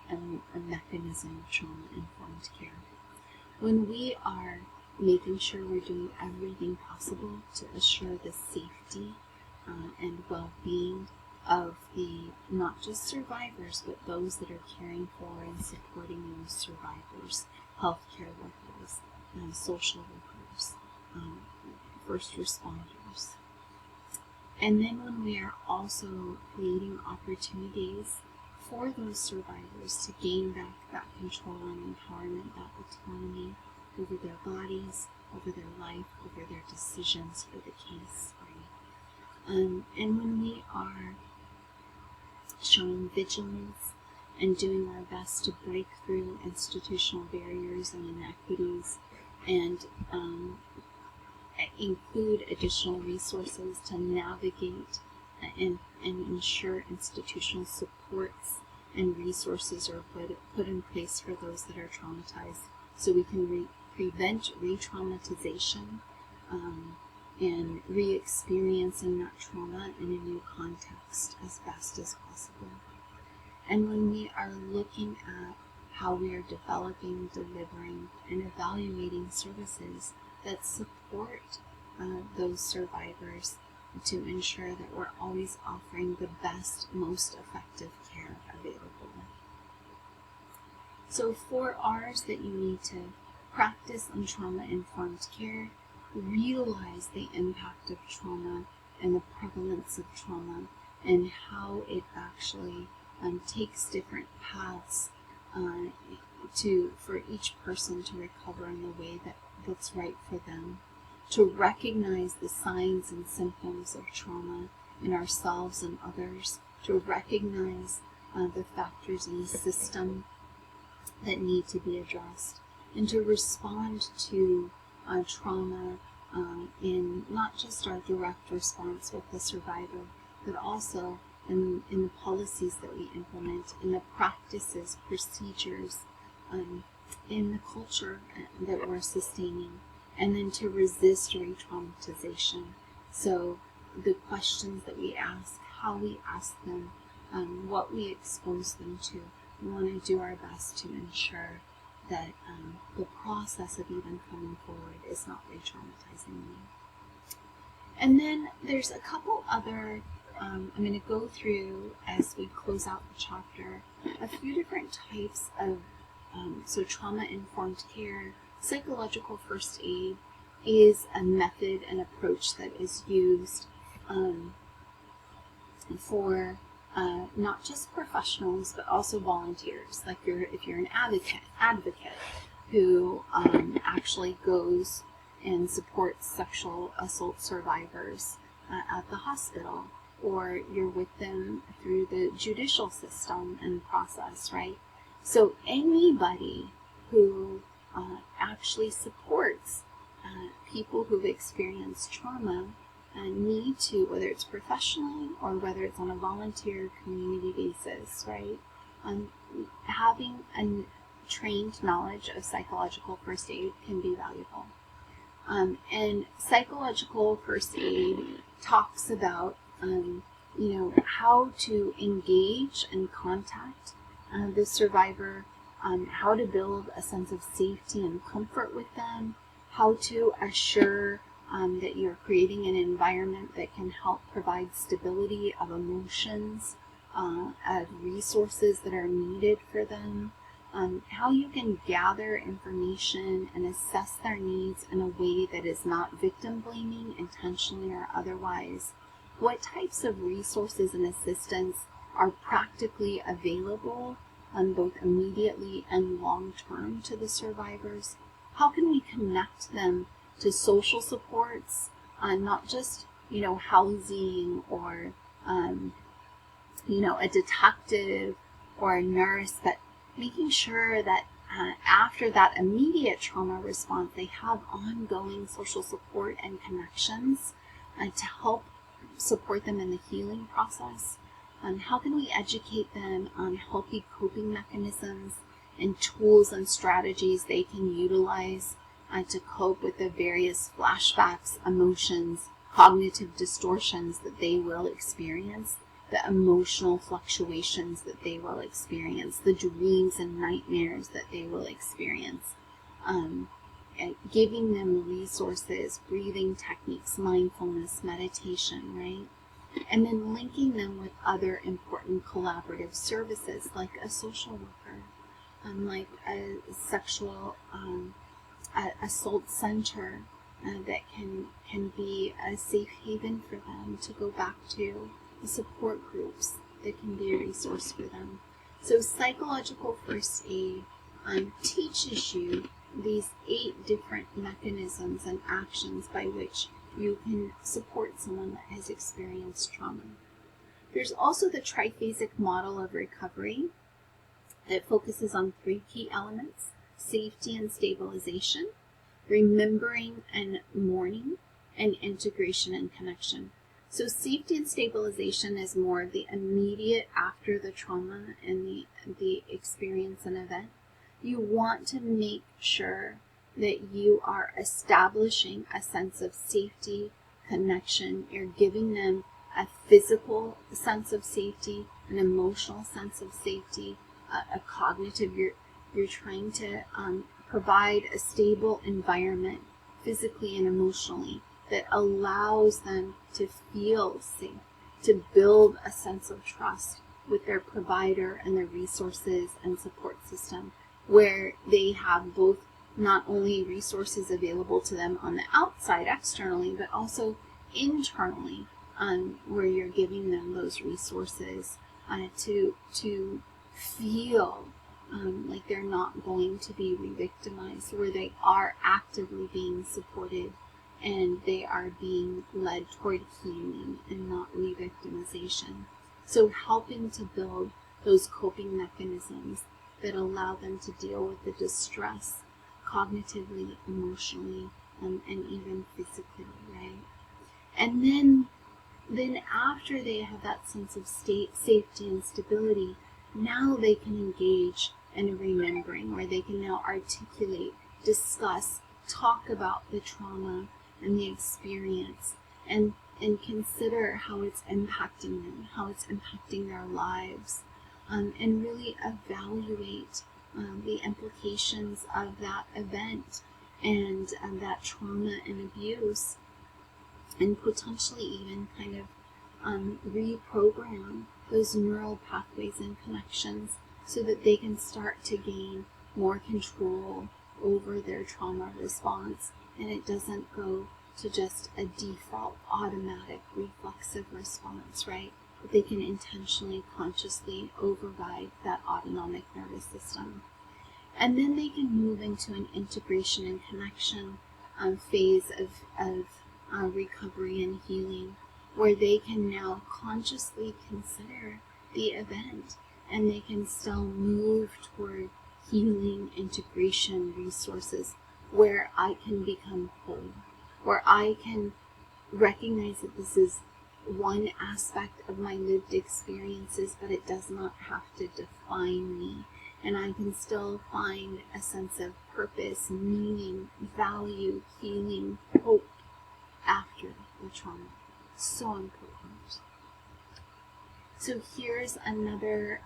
a mechanism of trauma-informed care. When we are making sure we're doing everything possible to assure the safety and well-being of the not just survivors, but those that are caring for and supporting those survivors, healthcare workers, social workers, first responders. And then when we are also creating opportunities for those survivors to gain back that control and empowerment, that autonomy over their bodies, over their life, over their decisions for the case, right? And when we are showing vigilance and doing our best to break through institutional barriers and inequities and include additional resources to navigate and ensure institutional supports and resources are put in place for those that are traumatized, so we can prevent re-traumatization and re-experiencing that trauma in a new context as best as possible. And when we are looking at how we are developing, delivering, and evaluating services that support those survivors to ensure that we're always offering the best, most effective care available. So 4 R's that you need to practice on trauma-informed care: realize the impact of trauma and the prevalence of trauma and how it actually takes different paths for each person to recover in the way that's right for them. To recognize the signs and symptoms of trauma in ourselves and others, to recognize the factors in the system that need to be addressed, and to respond to trauma in not just our direct response with the survivor, but also in the policies that we implement, in the practices, procedures, in the culture that we're sustaining, and then to resist re-traumatization. So the questions that we ask, how we ask them, what we expose them to, we want to do our best to ensure that the process of even coming forward is not re-traumatizing them. And then there's a couple other, I'm going to go through as we close out the chapter, a few different types of, so trauma-informed care. Psychological first aid is a method and approach that is used for not just professionals, but also volunteers. Like if you're an advocate who actually goes and supports sexual assault survivors at the hospital, or you're with them through the judicial system and process, right? So anybody who actually supports people who've experienced trauma need to, whether it's professionally or whether it's on a volunteer community basis, right? Having a trained knowledge of psychological first aid can be valuable. And psychological first aid talks about, how to engage and contact the survivor, how to build a sense of safety and comfort with them, how to assure that you're creating an environment that can help provide stability of emotions, of resources that are needed for them, how you can gather information and assess their needs in a way that is not victim blaming intentionally or otherwise, what types of resources and assistance are practically available both immediately and long term to the survivors, how can we connect them to social supports, not just housing or a detective or a nurse, but making sure that after that immediate trauma response, they have ongoing social support and connections to help support them in the healing process. How can we educate them on healthy coping mechanisms and tools and strategies they can utilize to cope with the various flashbacks, emotions, cognitive distortions that they will experience, the emotional fluctuations that they will experience, the dreams and nightmares that they will experience. Giving them resources, breathing techniques, mindfulness, meditation, right? And then linking them with other important collaborative services like a social worker, like a sexual assault center that can be a safe haven for them to go back to, the support groups that can be a resource for them. So psychological first aid teaches you these 8 different mechanisms and actions by which you can support someone that has experienced trauma. There's also the triphasic model of recovery that focuses on 3 key elements: safety and stabilization, remembering and mourning, and integration and connection. So safety and stabilization is more of the immediate after the trauma and the experience and event. You want to make sure that you are establishing a sense of safety, connection. You're giving them a physical sense of safety, an emotional sense of safety, a cognitive. You're trying to provide a stable environment physically and emotionally that allows them to feel safe, to build a sense of trust with their provider and their resources and support system, where they have both not only resources available to them on the outside externally, but also internally, where you're giving them those resources to feel like they're not going to be re-victimized, where they are actively being supported and they are being led toward healing and not re-victimization. So helping to build those coping mechanisms that allow them to deal with the distress cognitively, emotionally, and even physically, right? And then after they have that sense of safety and stability, now they can engage in a remembering, where they can now articulate, discuss, talk about the trauma and the experience, and consider how it's impacting them, how it's impacting their lives, and really evaluate the implications of that event and that trauma and abuse, and potentially even kind of reprogram those neural pathways and connections so that they can start to gain more control over their trauma response, and it doesn't go to just a default automatic reflexive response, right? But they can intentionally, consciously override that autonomic nervous system. And then they can move into an integration and connection phase of recovery and healing, where they can now consciously consider the event and they can still move toward healing integration resources where I can become whole, where I can recognize that this is one aspect of my lived experiences, but it does not have to define me. And I can still find a sense of purpose, meaning, value, healing, hope after the trauma. So important. So here's another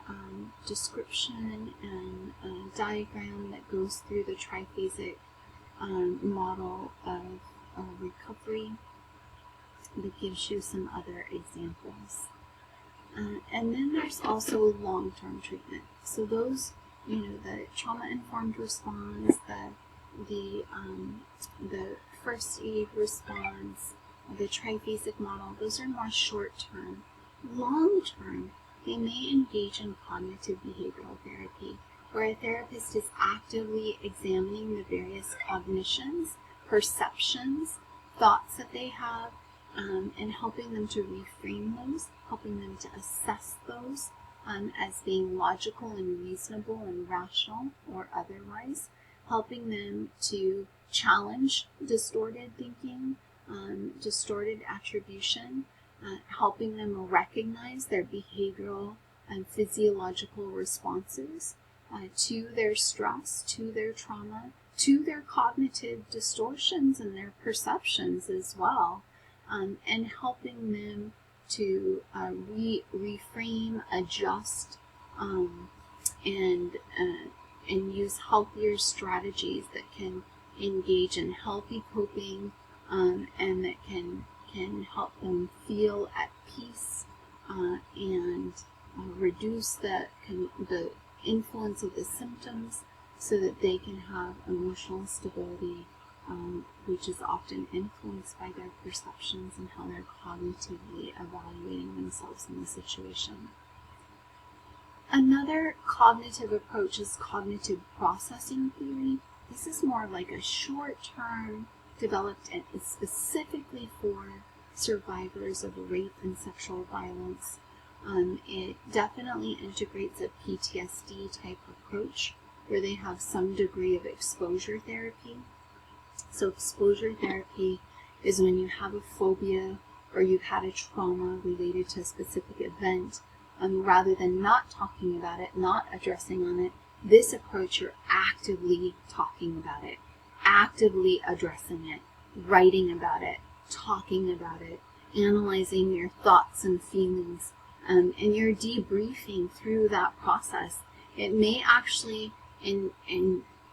description and diagram that goes through the triphasic model of recovery that gives you some other examples. And then there's also long-term treatment. So those, the trauma-informed response, the first aid response, the triphasic model, those are more short-term. Long-term, they may engage in cognitive behavioral therapy, where a therapist is actively examining the various cognitions, perceptions, thoughts that they have, and helping them to reframe those, helping them to assess those as being logical and reasonable and rational or otherwise, helping them to challenge distorted thinking, distorted attribution, helping them recognize their behavioral and physiological responses to their stress, to their trauma, to their cognitive distortions and their perceptions as well, and helping them to reframe, adjust, and use healthier strategies that can engage in healthy coping, and that can help them feel at peace and reduce the influence of the symptoms so that they can have emotional stability, which is often influenced by their perceptions and how they're cognitively evaluating themselves in the situation. Another cognitive approach is cognitive processing theory. This is more like a short-term, developed specifically for survivors of rape and sexual violence. It definitely integrates a PTSD type approach where they have some degree of exposure therapy. So exposure therapy is when you have a phobia or you've had a trauma related to a specific event, rather than not talking about it, not addressing on it, this approach you're actively talking about it, actively addressing it, writing about it, talking about it, analyzing your thoughts and feelings, and you're debriefing through that process. It may actually,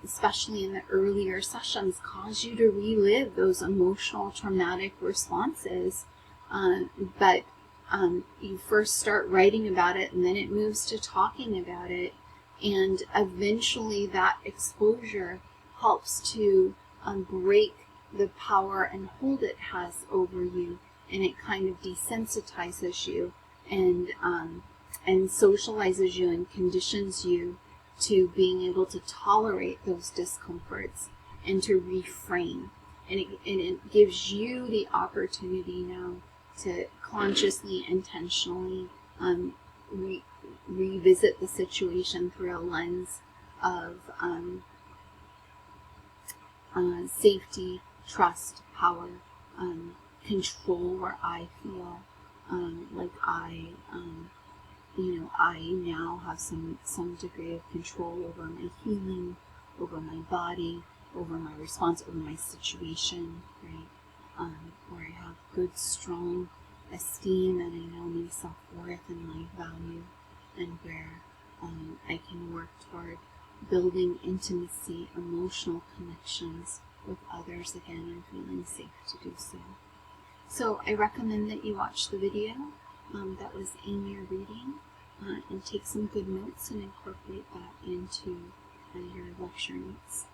especially in the earlier sessions, cause you to relive those emotional traumatic responses, but you first start writing about it and then it moves to talking about it, and eventually that exposure helps to break the power and hold it has over you, and it kind of desensitizes you and socializes you and conditions you to being able to tolerate those discomforts and to reframe. And it gives you the opportunity now to consciously, intentionally revisit the situation through a lens of safety, trust, power, control, where I feel like I now have some degree of control over my healing, over my body, over my response, over my situation, right? Where I have good, strong esteem, and I know my self-worth and my value, and where I can work toward building intimacy, emotional connections with others again, and feeling safe to do so. So I recommend that you watch the video that was in your reading, and take some good notes and incorporate that into your lecture notes.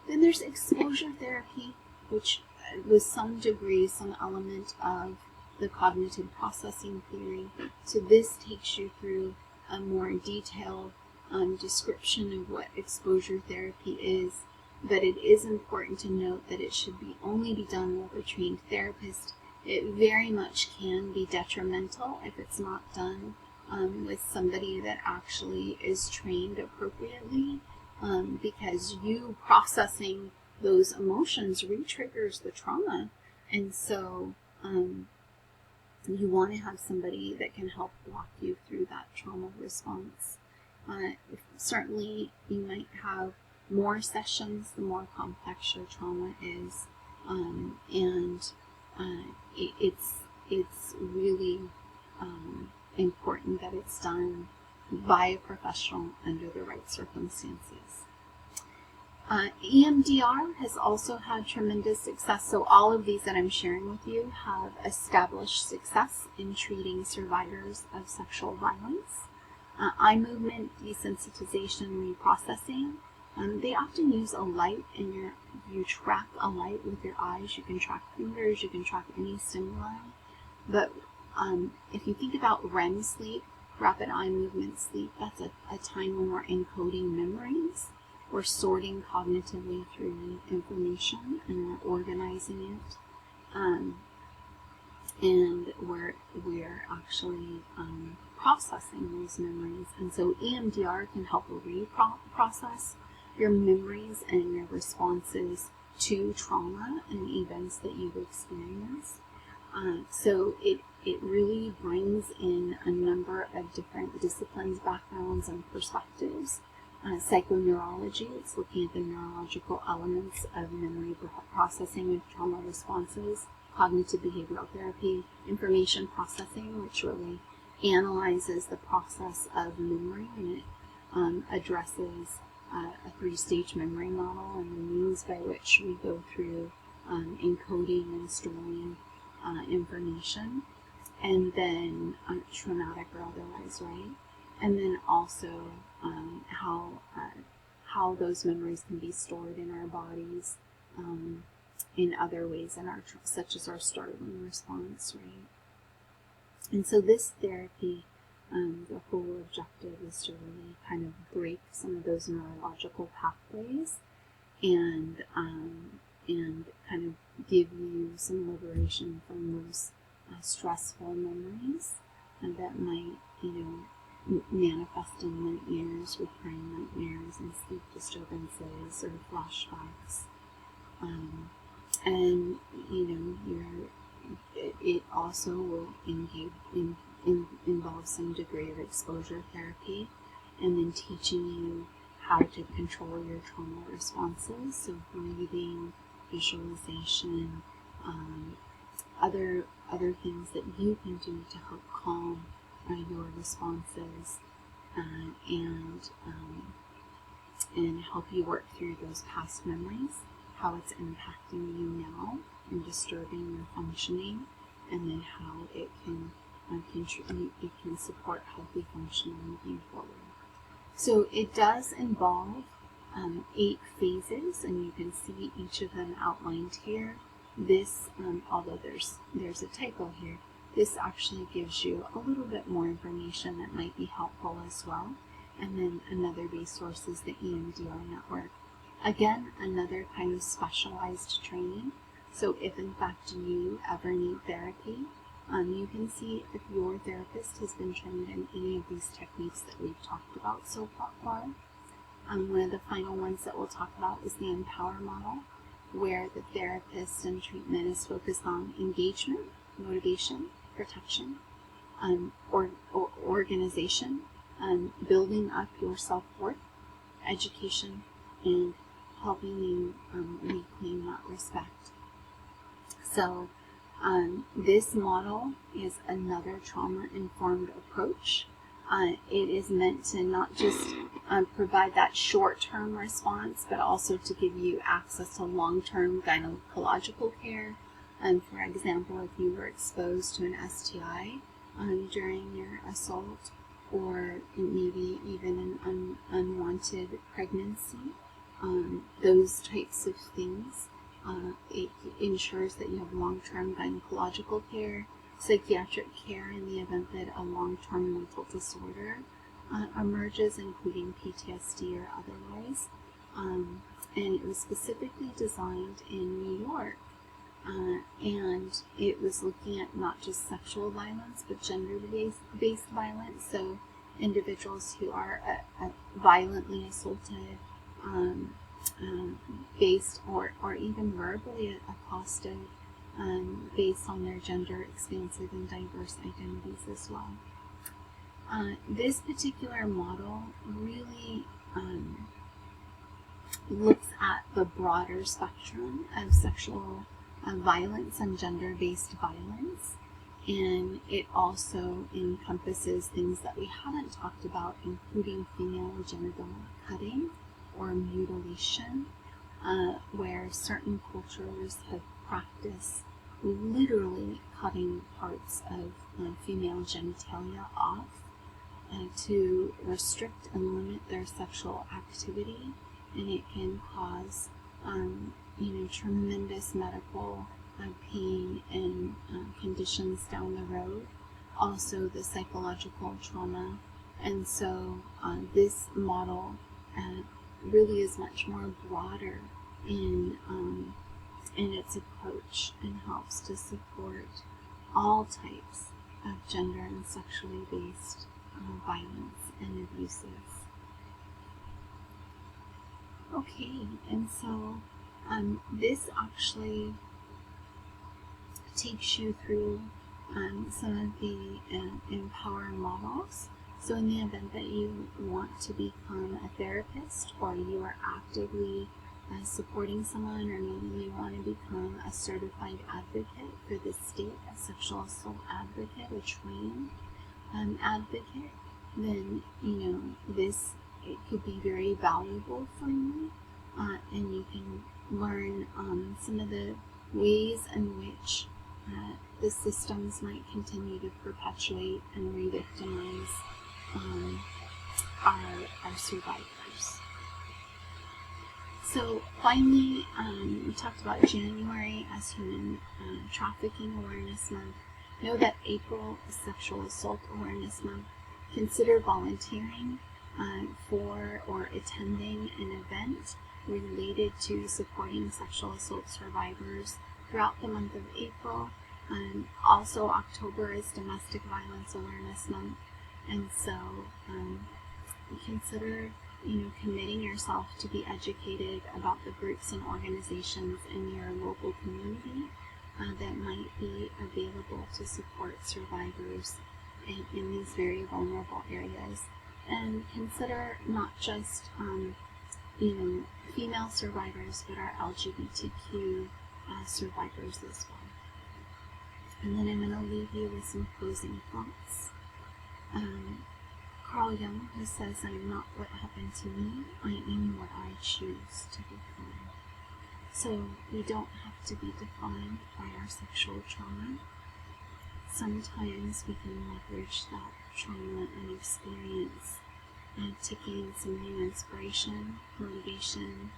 Then there's exposure therapy, which with some degree, some element of the cognitive processing theory. So this takes you through a more detailed description of what exposure therapy is, but it is important to note that it should only be done with a trained therapist. It very much can be detrimental if it's not done with somebody that actually is trained appropriately, because you processing those emotions re-triggers the trauma. And so you want to have somebody that can help walk you through that trauma response. Certainly, you might have more sessions the more complex your trauma is, it's really important that it's done by a professional under the right circumstances. EMDR has also had tremendous success. So all of these that I'm sharing with you have established success in treating survivors of sexual violence. Eye movement desensitization reprocessing. They often use a light, and you track a light with your eyes. You can track fingers, you can track any stimuli. But if you think about REM sleep, rapid eye movement sleep, that's a time when we're encoding memories. We're sorting cognitively through information, and we're organizing it, and we're actually processing those memories. And so EMDR can help reprocess your memories and your responses to trauma and events that you've experienced. So it really brings in a number of different disciplines, backgrounds, and perspectives. Psychoneurology, it's looking at the neurological elements of memory processing and trauma responses. Cognitive behavioral therapy, information processing, which really analyzes the process of memory, and it addresses a three-stage memory model and the means by which we go through encoding and storing information, and then traumatic or otherwise, right? And then also how those memories can be stored in our bodies in other ways, such as our startling response, right? And so this therapy, the whole objective is to really kind of break some of those neurological pathways and kind of give you some liberation from those stressful memories that might, manifest in nightmares, recurring nightmares, and sleep disturbances or flashbacks. And it also will involve some degree of exposure therapy, and then teaching you how to control your trauma responses. So breathing, visualization, other things that you can do to help calm your responses, and help you work through those past memories, how it's impacting you now and disturbing your functioning, and then how it can support healthy functioning moving forward. So it does involve 8 phases, and you can see each of them outlined here. This, although there's a typo here, this actually gives you a little bit more information that might be helpful as well. And then another resource is the EMDR network. Again, another kind of specialized training. So if in fact you ever need therapy, you can see if your therapist has been trained in any of these techniques that we've talked about so far. One of the final ones that we'll talk about is the Empower model, where the therapist and treatment is focused on engagement, motivation, protection, or organization, building up your self-worth, education, and helping you reclaim that respect. So this model is another trauma-informed approach. It is meant to not just provide that short-term response, but also to give you access to long-term gynecological care. For example, if you were exposed to an STI during your assault, or maybe even an unwanted pregnancy, those types of things. It ensures that you have long-term gynecological care, psychiatric care in the event that a long-term mental disorder emerges, including PTSD or otherwise. And it was specifically designed in New York and it was looking at not just sexual violence, but gender-based violence. So individuals who are violently assaulted, based or even verbally accosted, based on their gender expansive and diverse identities as well. This particular model really looks at the broader spectrum of sexual violence and gender-based violence, and it also encompasses things that we haven't talked about, including female genital cutting or mutilation, where certain cultures have practiced literally cutting parts of female genitalia off to restrict and limit their sexual activity, and it can cause tremendous medical pain and conditions down the road, also the psychological trauma. And so this model really is much more broader in its approach, and helps to support all types of gender and sexually based violence and abuses. Okay, and so this actually takes you through some of the Empower models. So in the event that you want to become a therapist, or you are actively supporting someone, or maybe you want to become a certified advocate for the state, a sexual assault advocate, a trained advocate, then it could be very valuable for you, and you can learn some of the ways in which the systems might continue to perpetuate and re-victimize our survivors. So finally, we talked about January as Human Trafficking Awareness Month. Know that April is Sexual Assault Awareness Month. Consider volunteering for or attending an event related to supporting sexual assault survivors throughout the month of April. Also, October is Domestic Violence Awareness Month, and so consider committing yourself to be educated about the groups and organizations in your local community that might be available to support survivors in these very vulnerable areas. And consider not just female survivors, but our LGBTQ survivors as well. And then I'm going to leave you with some closing thoughts. Carl Jung, who says, "I am not what happened to me, I am what I choose to become." So we don't have to be defined by our sexual trauma. Sometimes we can leverage that trauma and experience to gain some new inspiration, motivation,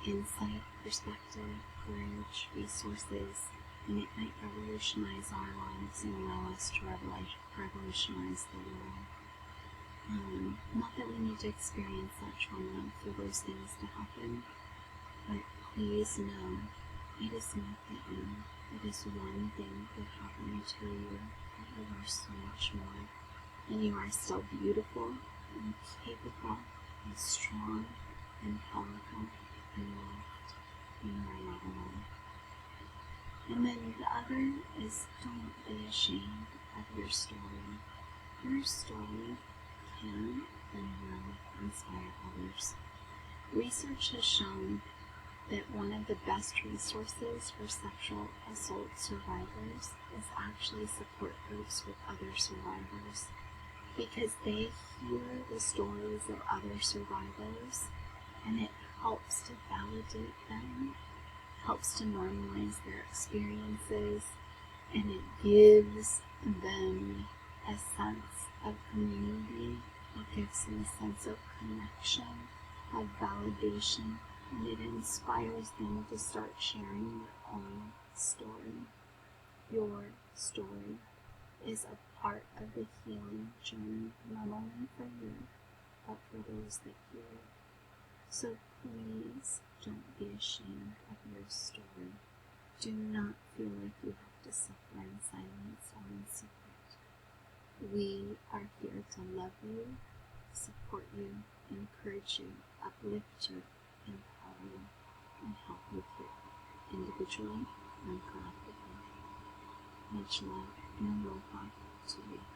insight, perspective, courage, resources, and it might revolutionize our lives and allow us to revolutionize the world. Not that we need to experience that trauma for those things to happen, but please know it is not the end. It is one thing that happened to you, but you are so much more. And you are still beautiful and capable and strong and powerful and loved. And you are not alone. And then the other is, don't be ashamed of your story. Your story can and will inspire others. Research has shown that one of the best resources for sexual assault survivors is actually support groups with other survivors, because they hear the stories of other survivors and it helps to validate them, helps to normalize their experiences, and it gives them a sense of community, it gives them a sense of connection, of validation, and it inspires them to start sharing their own story. Your story is a part of the healing journey, not only for you, but for those that hear it. So please don't be ashamed of your story. Do not feel like you have to suffer in silence or in secret. We are here to love you, support you, encourage you, uplift you, empower you, and help you heal individually and collectively. Much love and aloha to you.